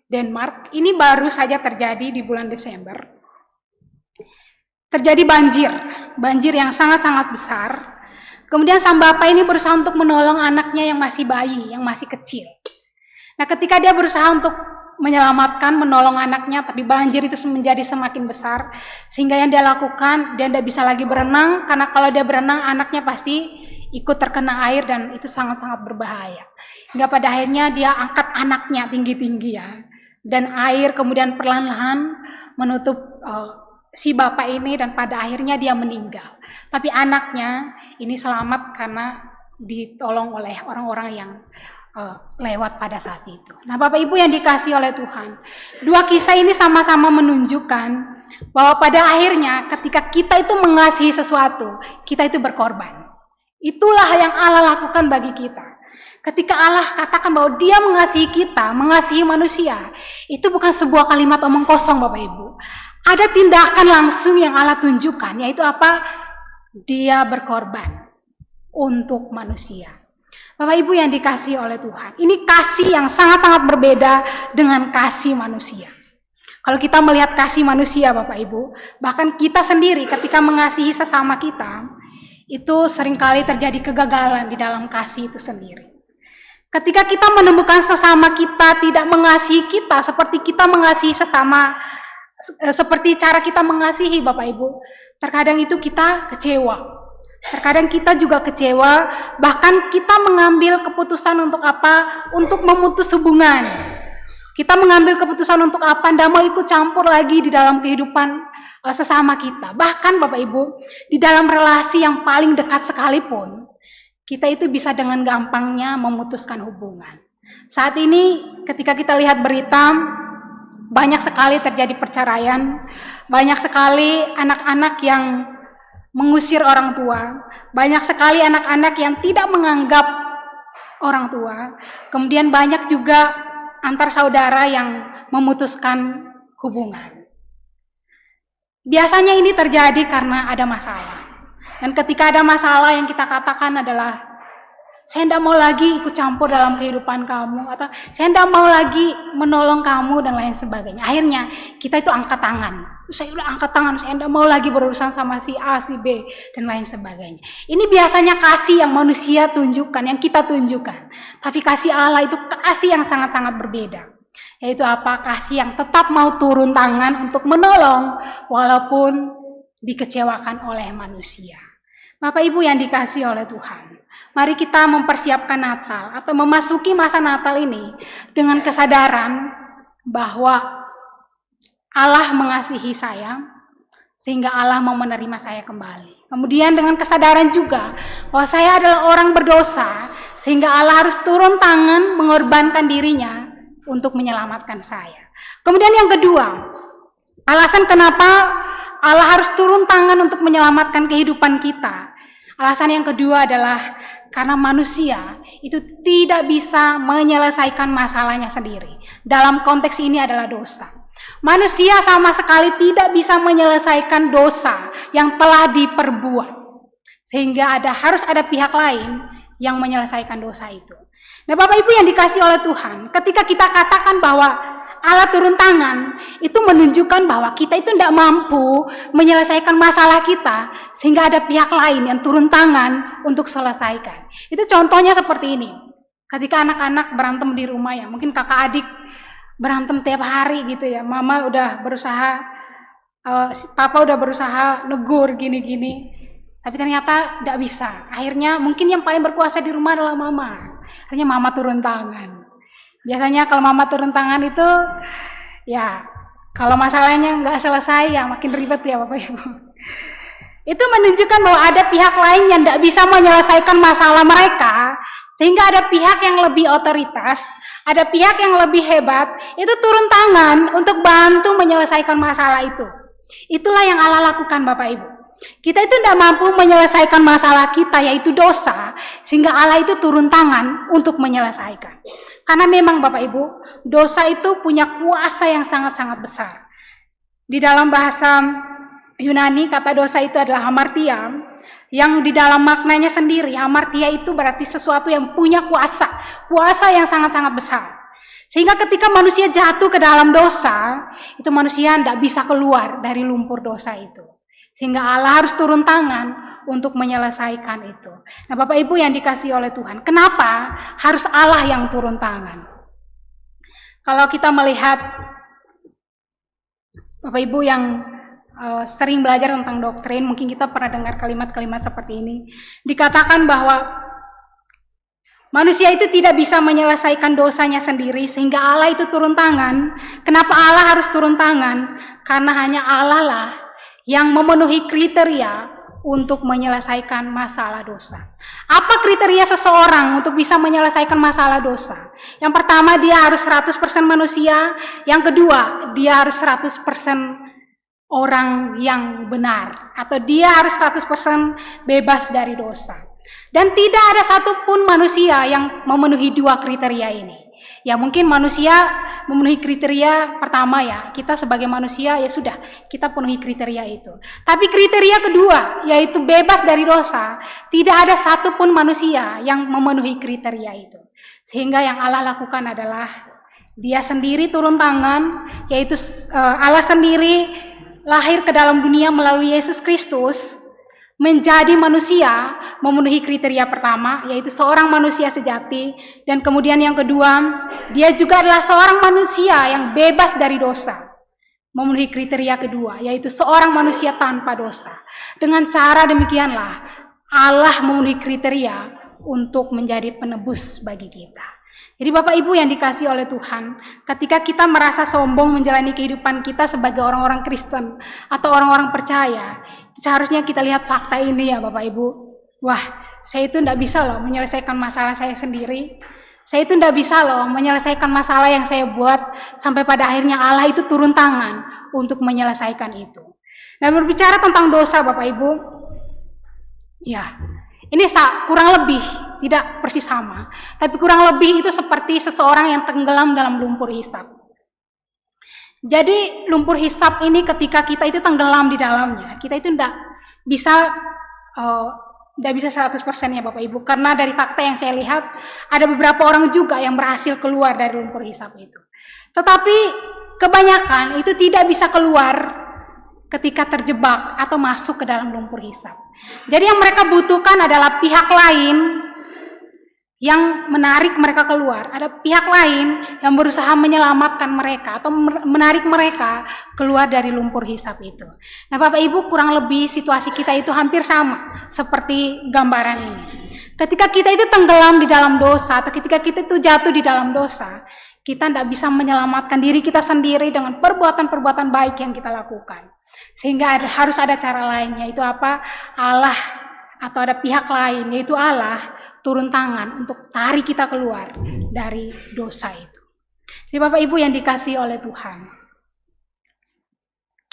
Denmark, ini baru saja terjadi di bulan Desember. Terjadi banjir yang sangat-sangat besar. Kemudian sang bapak ini berusaha untuk menolong anaknya yang masih bayi, yang masih kecil. Nah ketika dia berusaha untuk menyelamatkan, menolong anaknya, tapi banjir itu menjadi semakin besar, sehingga yang dia lakukan, dia tidak bisa lagi berenang, karena kalau dia berenang, anaknya pasti ikut terkena air dan itu sangat-sangat berbahaya. Hingga pada akhirnya dia angkat anaknya tinggi-tinggi ya. Dan air kemudian perlahan-lahan menutup si bapak ini dan pada akhirnya dia meninggal. Tapi anaknya ini selamat karena ditolong oleh orang-orang yang lewat pada saat itu. Nah, Bapak Ibu yang dikasihi oleh Tuhan, dua kisah ini sama-sama menunjukkan bahwa pada akhirnya ketika kita itu mengasihi sesuatu, kita itu berkorban. Itulah yang Allah lakukan bagi kita. Ketika Allah katakan bahwa Dia mengasihi kita, mengasihi manusia, itu bukan sebuah kalimat omong kosong, Bapak Ibu. Ada tindakan langsung yang Allah tunjukkan, yaitu apa? Dia berkorban untuk manusia. Bapak Ibu yang dikasihi oleh Tuhan, ini kasih yang sangat-sangat berbeda dengan kasih manusia. Kalau kita melihat kasih manusia, Bapak Ibu, bahkan kita sendiri ketika mengasihi sesama kita, itu seringkali terjadi kegagalan di dalam kasih itu sendiri. Ketika kita menemukan sesama kita tidak mengasihi kita seperti kita mengasihi sesama, seperti cara kita mengasihi, Bapak Ibu, terkadang itu kita kecewa. Terkadang kita juga kecewa, bahkan kita mengambil keputusan untuk apa? Untuk memutus hubungan. Kita mengambil keputusan untuk apa? Tidak mau ikut campur lagi di dalam kehidupan sesama kita. Bahkan Bapak Ibu, di dalam relasi yang paling dekat sekalipun, kita itu bisa dengan gampangnya memutuskan hubungan. Saat ini ketika kita lihat berita, banyak sekali terjadi perceraian, banyak sekali anak-anak yang mengusir orang tua, banyak sekali anak-anak yang tidak menganggap orang tua, kemudian banyak juga antar saudara yang memutuskan hubungan. Biasanya ini terjadi karena ada masalah. Dan ketika ada masalah yang kita katakan adalah, saya tidak mau lagi ikut campur dalam kehidupan kamu, atau saya tidak mau lagi menolong kamu dan lain sebagainya. Akhirnya kita itu angkat tangan. Saya udah angkat tangan, saya tidak mau lagi berurusan sama si A, si B, dan lain sebagainya. Ini biasanya kasih yang manusia tunjukkan, yang kita tunjukkan. Tapi kasih Allah itu kasih yang sangat-sangat berbeda. Yaitu apa? Kasih yang tetap mau turun tangan untuk menolong, walaupun dikecewakan oleh manusia. Bapak Ibu yang dikasihi oleh Tuhan, mari kita mempersiapkan Natal atau memasuki masa Natal ini dengan kesadaran bahwa Allah mengasihi saya sehingga Allah mau menerima saya kembali. Kemudian dengan kesadaran juga bahwa saya adalah orang berdosa sehingga Allah harus turun tangan mengorbankan dirinya untuk menyelamatkan saya. Kemudian yang kedua, alasan kenapa Allah harus turun tangan untuk menyelamatkan kehidupan kita. Alasan yang kedua adalah karena manusia itu tidak bisa menyelesaikan masalahnya sendiri. Dalam konteks ini adalah dosa. Manusia sama sekali tidak bisa menyelesaikan dosa yang telah diperbuat. Sehingga harus ada pihak lain yang menyelesaikan dosa itu. Nah, Bapak Ibu yang dikasihi oleh Tuhan, ketika kita katakan bahwa Allah turun tangan, itu menunjukkan bahwa kita itu tidak mampu menyelesaikan masalah kita, sehingga ada pihak lain yang turun tangan untuk selesaikan. Itu contohnya seperti ini. Ketika anak-anak berantem di rumah ya, mungkin kakak adik berantem tiap hari gitu ya, mama udah berusaha, papa udah berusaha negur gini-gini, tapi ternyata tidak bisa. Akhirnya mungkin yang paling berkuasa di rumah adalah mama. Akhirnya mama turun tangan. Biasanya kalau mama turun tangan itu, ya kalau masalahnya nggak selesai ya makin ribet ya Bapak Ibu. Itu menunjukkan bahwa ada pihak lain yang tidak bisa menyelesaikan masalah mereka, sehingga ada pihak yang lebih otoritas, ada pihak yang lebih hebat, itu turun tangan untuk bantu menyelesaikan masalah itu. Itulah yang Allah lakukan Bapak Ibu. Kita itu tidak mampu menyelesaikan masalah kita, yaitu dosa, sehingga Allah itu turun tangan untuk menyelesaikan. Karena memang Bapak Ibu, dosa itu punya kuasa yang sangat-sangat besar. Di dalam bahasa Yunani, kata dosa itu adalah hamartia, yang di dalam maknanya sendiri, hamartia itu berarti sesuatu yang punya kuasa yang sangat-sangat besar. Sehingga ketika manusia jatuh ke dalam dosa, itu manusia tidak bisa keluar dari lumpur dosa itu. Sehingga Allah harus turun tangan untuk menyelesaikan itu. Nah Bapak Ibu yang dikasihi oleh Tuhan, kenapa harus Allah yang turun tangan? Kalau kita melihat Bapak Ibu yang sering belajar tentang doktrin, mungkin kita pernah dengar kalimat-kalimat seperti ini. Dikatakan bahwa Manusia itu tidak bisa menyelesaikan dosanya sendiri sehingga Allah itu turun tangan. Kenapa Allah harus turun tangan? Karena hanya Allah lah yang memenuhi kriteria untuk menyelesaikan masalah dosa. Apa kriteria seseorang untuk bisa menyelesaikan masalah dosa? Yang pertama, dia harus 100% manusia. Yang kedua, dia harus 100% orang yang benar. Atau dia harus 100% bebas dari dosa. Dan tidak ada satupun manusia yang memenuhi dua kriteria ini. Ya mungkin manusia memenuhi kriteria pertama ya, kita sebagai manusia ya sudah, kita penuhi kriteria itu. Tapi kriteria kedua, yaitu bebas dari dosa, tidak ada satupun manusia yang memenuhi kriteria itu. Sehingga yang Allah lakukan adalah Dia sendiri turun tangan, yaitu Allah sendiri lahir ke dalam dunia melalui Yesus Kristus, menjadi manusia, memenuhi kriteria pertama, yaitu seorang manusia sejati. Dan kemudian yang kedua, dia juga adalah seorang manusia yang bebas dari dosa, memenuhi kriteria kedua, yaitu seorang manusia tanpa dosa. Dengan cara demikianlah Allah memenuhi kriteria untuk menjadi penebus bagi kita. Jadi Bapak Ibu yang dikasihi oleh Tuhan, ketika kita merasa sombong menjalani kehidupan kita sebagai orang-orang Kristen atau orang-orang percaya, seharusnya kita lihat fakta ini ya Bapak Ibu. Wah, saya itu tidak bisa loh menyelesaikan masalah saya sendiri. Saya itu tidak bisa loh menyelesaikan masalah yang saya buat, sampai pada akhirnya Allah itu turun tangan untuk menyelesaikan itu. Dan berbicara tentang dosa Bapak Ibu, ya ini kurang lebih, tidak persis sama, tapi kurang lebih itu seperti seseorang yang tenggelam dalam lumpur hisap. Jadi lumpur hisap ini ketika kita itu tenggelam di dalamnya, kita itu tidak bisa 100% ya Bapak Ibu, karena dari fakta yang saya lihat ada beberapa orang juga yang berhasil keluar dari lumpur hisap itu. Tetapi kebanyakan itu tidak bisa keluar ketika terjebak atau masuk ke dalam lumpur hisap. Jadi yang mereka butuhkan adalah pihak lain yang menarik mereka keluar. Ada pihak lain yang berusaha menyelamatkan mereka atau menarik mereka keluar dari lumpur hisap itu. Nah Bapak Ibu, kurang lebih situasi kita itu hampir sama seperti gambaran ini. Ketika kita itu tenggelam di dalam dosa atau ketika kita itu jatuh di dalam dosa, kita tidak bisa menyelamatkan diri kita sendiri dengan perbuatan-perbuatan baik yang kita lakukan. Sehingga harus ada cara lain, yaitu apa? Allah atau ada pihak lain, yaitu Allah turun tangan untuk tarik kita keluar dari dosa itu. Jadi Bapak Ibu yang dikasihi oleh Tuhan,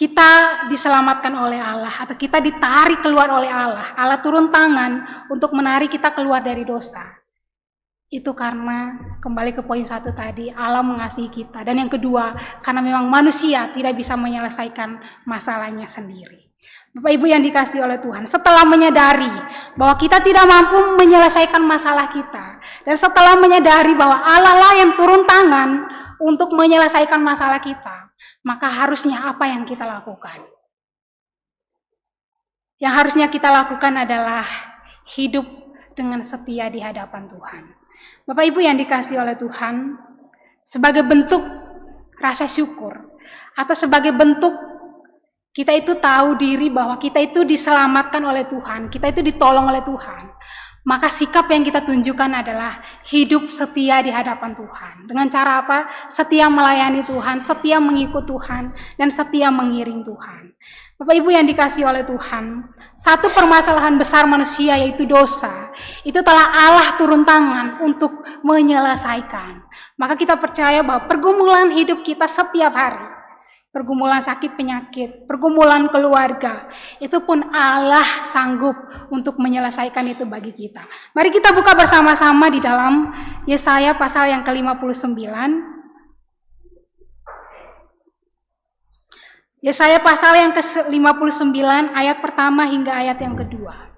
kita diselamatkan oleh Allah atau kita ditarik keluar oleh Allah. Allah turun tangan untuk menarik kita keluar dari dosa. Itu karena, kembali ke poin 1 tadi, Allah mengasihi kita. Dan yang kedua, karena memang manusia tidak bisa menyelesaikan masalahnya sendiri. Bapak Ibu yang dikasihi oleh Tuhan, setelah menyadari bahwa kita tidak mampu menyelesaikan masalah kita, dan setelah menyadari bahwa Allah lah yang turun tangan untuk menyelesaikan masalah kita, maka harusnya apa yang kita lakukan? Yang harusnya kita lakukan adalah hidup dengan setia di hadapan Tuhan. Bapak Ibu yang dikasihi oleh Tuhan, sebagai bentuk rasa syukur atau sebagai bentuk kita itu tahu diri bahwa kita itu diselamatkan oleh Tuhan, kita itu ditolong oleh Tuhan, maka sikap yang kita tunjukkan adalah hidup setia di hadapan Tuhan. Dengan cara apa? Setia melayani Tuhan, setia mengikut Tuhan, dan setia mengiring Tuhan. Bapak Ibu yang dikasihi oleh Tuhan, satu permasalahan besar manusia yaitu dosa, itu telah Allah turun tangan untuk menyelesaikan. Maka kita percaya bahwa pergumulan hidup kita setiap hari, pergumulan sakit penyakit, pergumulan keluarga, itu pun Allah sanggup untuk menyelesaikan itu bagi kita. Mari kita buka bersama-sama di dalam Yesaya pasal yang ke-59. Yesaya pasal yang ke-59 ayat pertama hingga ayat yang kedua.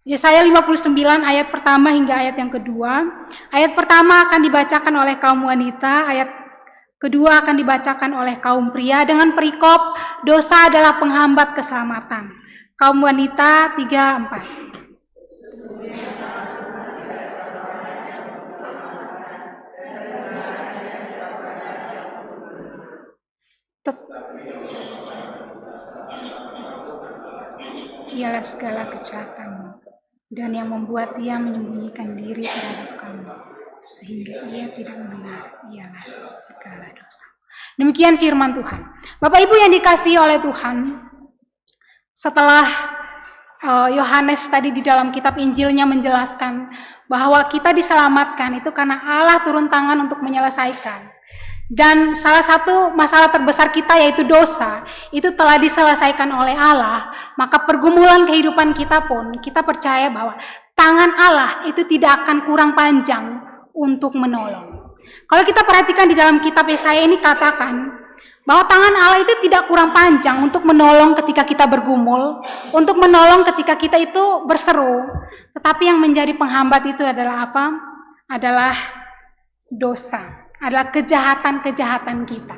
Yesaya 59 ayat pertama hingga ayat yang kedua. Ayat pertama akan dibacakan oleh kaum wanita, ayat kedua akan dibacakan oleh kaum pria dengan perikop dosa adalah penghambat keselamatan. Kaum wanita 3-4. atas segala kejahatan dan yang membuat ia menyembunyikan diri terhadap kamu, sehingga ia tidak mendengar ialah segala dosa. Demikian firman Tuhan. Bapak Ibu yang dikasihi oleh Tuhan, setelah Yohanes tadi di dalam kitab Injilnya menjelaskan bahwa kita diselamatkan itu karena Allah turun tangan untuk menyelesaikan. Dan salah satu masalah terbesar kita yaitu dosa, itu telah diselesaikan oleh Allah, maka pergumulan kehidupan kita pun, kita percaya bahwa tangan Allah itu tidak akan kurang panjang untuk menolong. Kalau kita perhatikan di dalam kitab Yesaya ini katakan, bahwa tangan Allah itu tidak kurang panjang untuk menolong ketika kita bergumul, untuk menolong ketika kita itu berseru, tetapi yang menjadi penghambat itu adalah apa? Adalah dosa. Adalah kejahatan-kejahatan kita.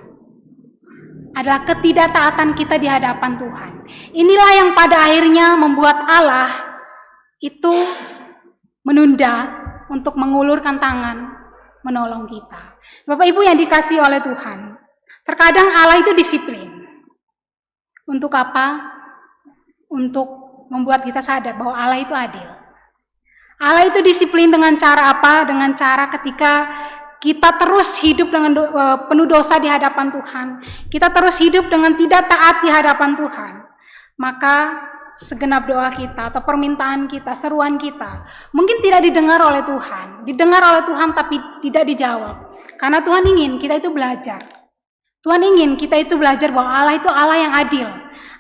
Adalah ketidaktaatan kita di hadapan Tuhan. Inilah yang pada akhirnya membuat Allah itu menunda untuk mengulurkan tangan menolong kita. Bapak Ibu yang dikasihi oleh Tuhan, terkadang Allah itu disiplin. Untuk apa? Untuk membuat kita sadar bahwa Allah itu adil. Allah itu disiplin dengan cara apa? Dengan cara ketika kita terus hidup dengan penuh dosa di hadapan Tuhan, kita terus hidup dengan tidak taat di hadapan Tuhan, maka segenap doa kita atau permintaan kita, seruan kita, mungkin tidak didengar oleh Tuhan, didengar oleh Tuhan tapi tidak dijawab. Karena Tuhan ingin kita itu belajar. Tuhan ingin kita itu belajar bahwa Allah itu Allah yang adil.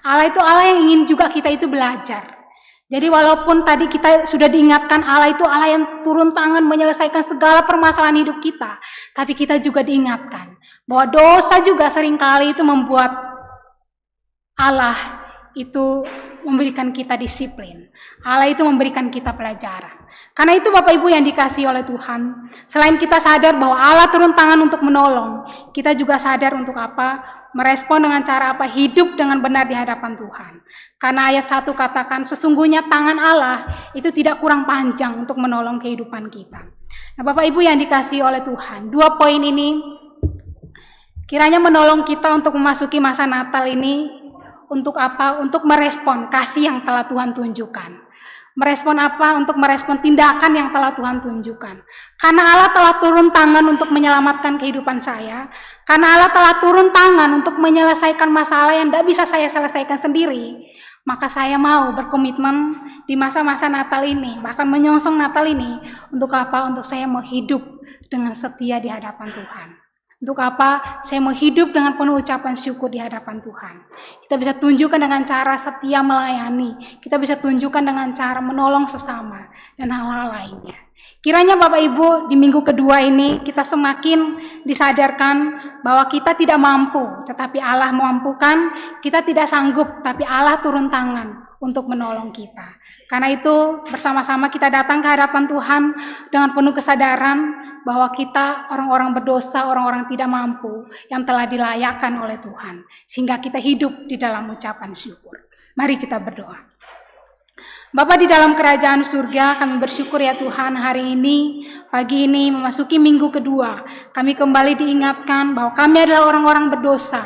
Allah itu Allah yang ingin juga kita itu belajar. Jadi walaupun tadi kita sudah diingatkan Allah itu Allah yang turun tangan menyelesaikan segala permasalahan hidup kita, tapi kita juga diingatkan bahwa dosa juga seringkali itu membuat Allah itu memberikan kita disiplin. Allah itu memberikan kita pelajaran. Karena itu Bapak Ibu yang dikasihi oleh Tuhan, selain kita sadar bahwa Allah turun tangan untuk menolong, kita juga sadar untuk apa? Merespon dengan cara apa? Hidup dengan benar di hadapan Tuhan. Karena ayat 1 katakan, sesungguhnya tangan Allah itu tidak kurang panjang untuk menolong kehidupan kita. Nah Bapak Ibu yang dikasihi oleh Tuhan, 2 poin ini kiranya menolong kita untuk memasuki masa Natal ini. Untuk apa? Untuk merespon kasih yang telah Tuhan tunjukkan. Merespon apa? Untuk merespon tindakan yang telah Tuhan tunjukkan. Karena Allah telah turun tangan untuk menyelamatkan kehidupan saya. Karena Allah telah turun tangan untuk menyelesaikan masalah yang tidak bisa saya selesaikan sendiri. Maka saya mau berkomitmen di masa-masa Natal ini, bahkan menyongsong Natal ini. Untuk apa? Untuk saya mau hidup dengan setia di hadapan Tuhan. Untuk apa? Saya mau hidup dengan penuh ucapan syukur di hadapan Tuhan. Kita bisa tunjukkan dengan cara setia melayani. Kita bisa tunjukkan dengan cara menolong sesama dan hal-hal lainnya. Kiranya Bapak Ibu di minggu kedua ini kita semakin disadarkan bahwa kita tidak mampu, tetapi Allah memampukan. Kita tidak sanggup, tapi Allah turun tangan untuk menolong kita. Karena itu bersama-sama kita datang ke hadapan Tuhan dengan penuh kesadaran bahwa kita orang-orang berdosa, orang-orang tidak mampu yang telah dilayakkan oleh Tuhan. Sehingga kita hidup di dalam ucapan syukur. Mari kita berdoa. Bapa di dalam kerajaan surga, kami bersyukur ya Tuhan hari ini, pagi ini memasuki minggu kedua. Kami kembali diingatkan bahwa kami adalah orang-orang berdosa.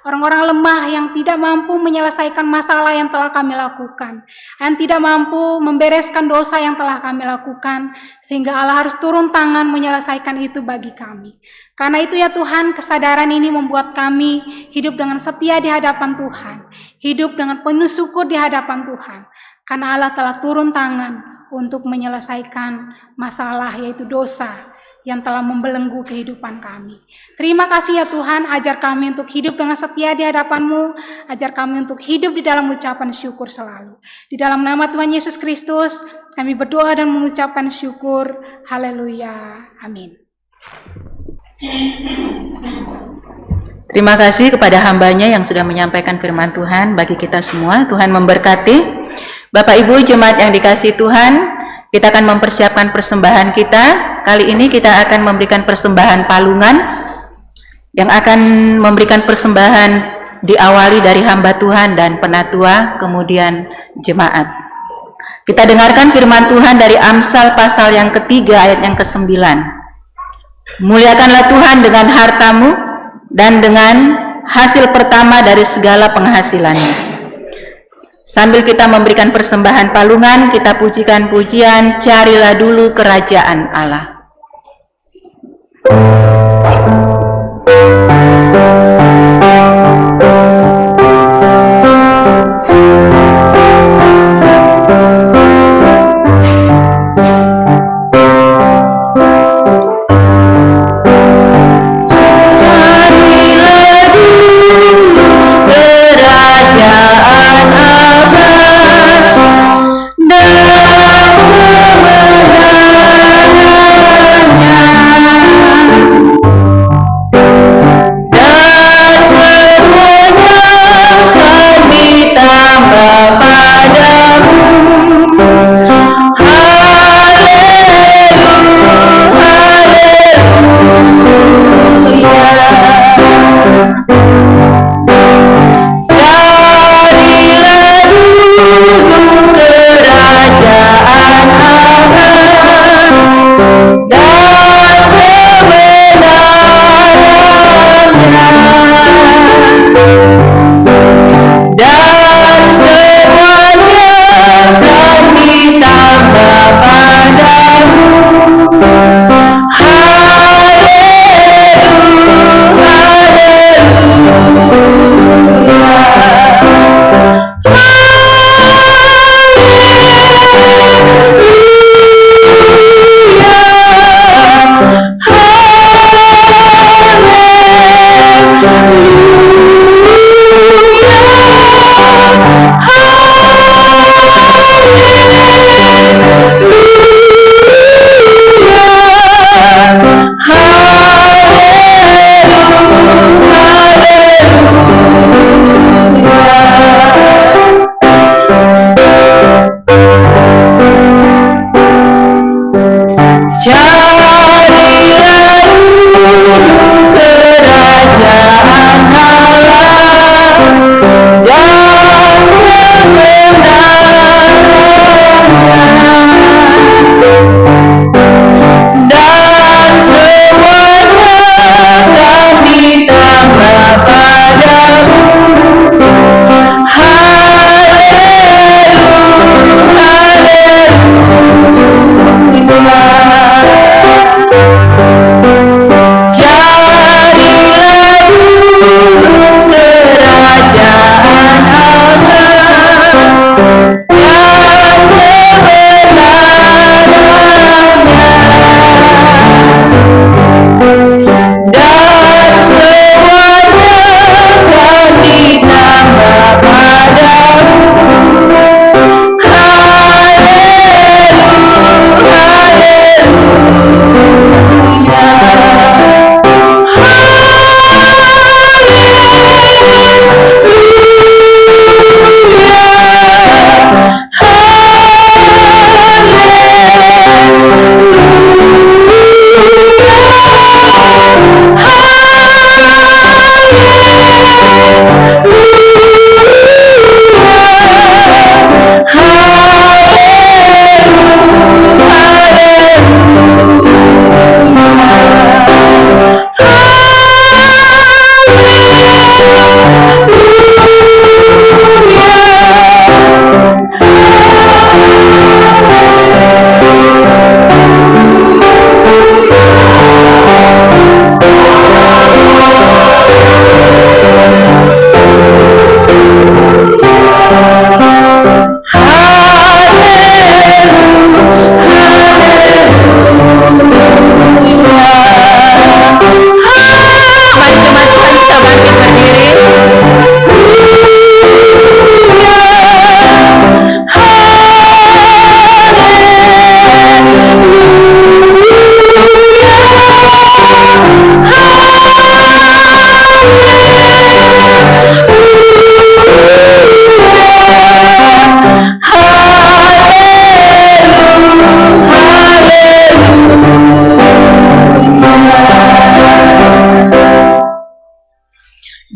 Orang-orang lemah yang tidak mampu menyelesaikan masalah yang telah kami lakukan. Yang tidak mampu membereskan dosa yang telah kami lakukan. Sehingga Allah harus turun tangan menyelesaikan itu bagi kami. Karena itu ya Tuhan, kesadaran ini membuat kami hidup dengan setia di hadapan Tuhan. Hidup dengan penuh syukur di hadapan Tuhan. Karena Allah telah turun tangan untuk menyelesaikan masalah yaitu dosa yang telah membelenggu kehidupan kami. Terima kasih ya Tuhan, ajar kami untuk hidup dengan setia di hadapan-Mu, ajar kami untuk hidup di dalam ucapan syukur selalu. Di dalam nama Tuhan Yesus Kristus, kami berdoa dan mengucapkan syukur. Haleluya. Amin. Terima kasih kepada hambanya yang sudah menyampaikan firman Tuhan bagi kita semua. Tuhan memberkati. Bapak Ibu jemaat yang dikasihi Tuhan, kita akan mempersiapkan persembahan kita. Kali ini kita akan memberikan persembahan palungan yang akan memberikan persembahan diawali dari hamba Tuhan dan penatua, kemudian jemaat. Kita dengarkan firman Tuhan dari Amsal pasal yang ketiga ayat yang ke-9. Muliakanlah Tuhan dengan hartamu dan dengan hasil pertama dari segala penghasilannya. Sambil kita memberikan persembahan palungan, kita pujikan pujian Carilah Dulu Kerajaan Allah.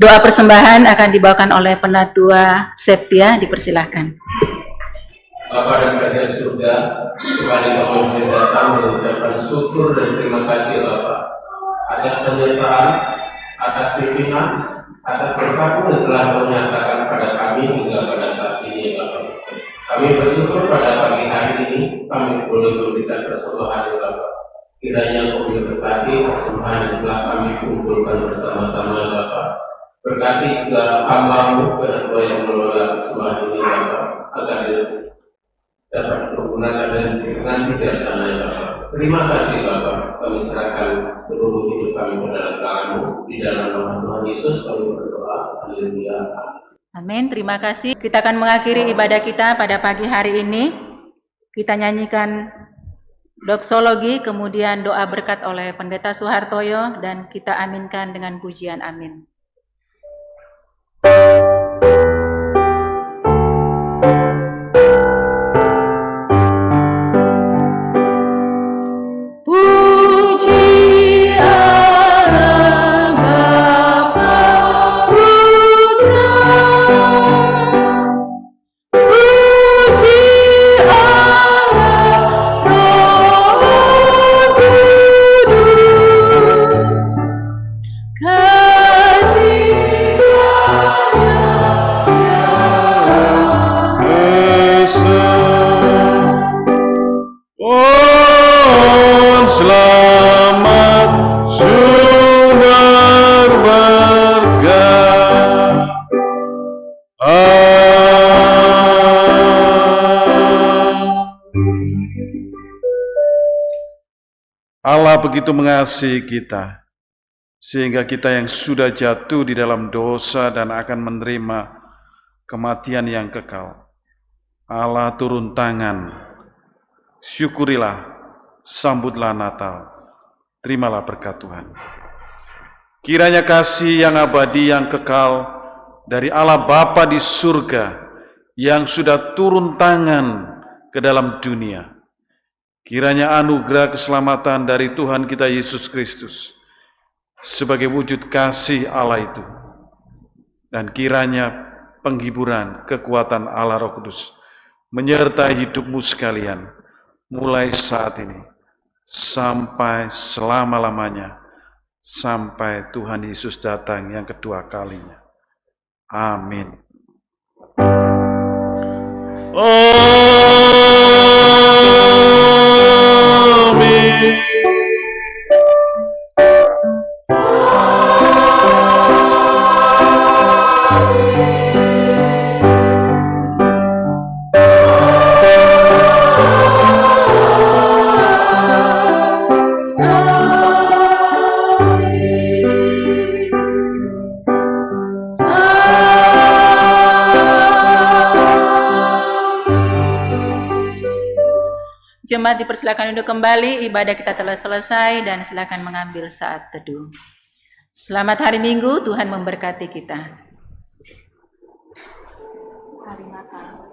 Doa persembahan akan dibawakan oleh Penatua Septia, dipersilahkan. Bapa dan Raja Surga, kembali kami datang mengucapkan syukur dan terima kasih Bapa atas penyertaan, atas pimpinan, atas berkat yang telah Kau nyatakan pada kami hingga pada saat ini. ini Bapak. Kami bersyukur pada pagi hari ini kami boleh memberikan persembahan Bapak. Kiranya Engkau memberkati persembahan yang telah kami kumpulkan bersama-sama Bapak. Berkati juga hamba-Mu ketua yang mengelola persembahan ini Bapak, agar dapat berguna dengan bijaksana Bapak. Terima kasih Bapak. Kami serahkan seluruh hidup kami ke dalam tangan-Mu. Di dalam nama Tuhan Yesus kami berdoa. Haleluya. Amin, terima kasih. Kita akan mengakhiri ibadah kita pada pagi hari ini. Kita nyanyikan doksologi, kemudian doa berkat oleh Pendeta Suhartoyo, dan kita aminkan dengan pujian amin. Allah begitu mengasihi kita, sehingga kita yang sudah jatuh di dalam dosa dan akan menerima kematian yang kekal, Allah turun tangan, syukurilah, sambutlah Natal, terimalah berkat Tuhan. Kiranya kasih yang abadi yang kekal dari Allah Bapa di surga yang sudah turun tangan ke dalam dunia, kiranya anugerah keselamatan dari Tuhan kita Yesus Kristus sebagai wujud kasih Allah itu, dan kiranya penghiburan kekuatan Allah Roh Kudus menyertai hidupmu sekalian mulai saat ini sampai selama-lamanya, sampai Tuhan Yesus datang yang kedua kalinya. Amin. Jemaat dipersilakan duduk kembali, ibadah kita telah selesai dan silakan mengambil saat teduh. Selamat hari Minggu, Tuhan memberkati kita. Hari Natal.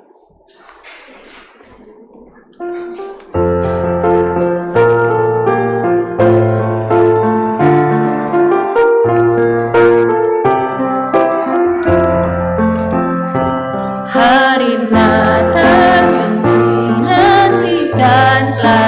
Hari Natal yang dinantikan telah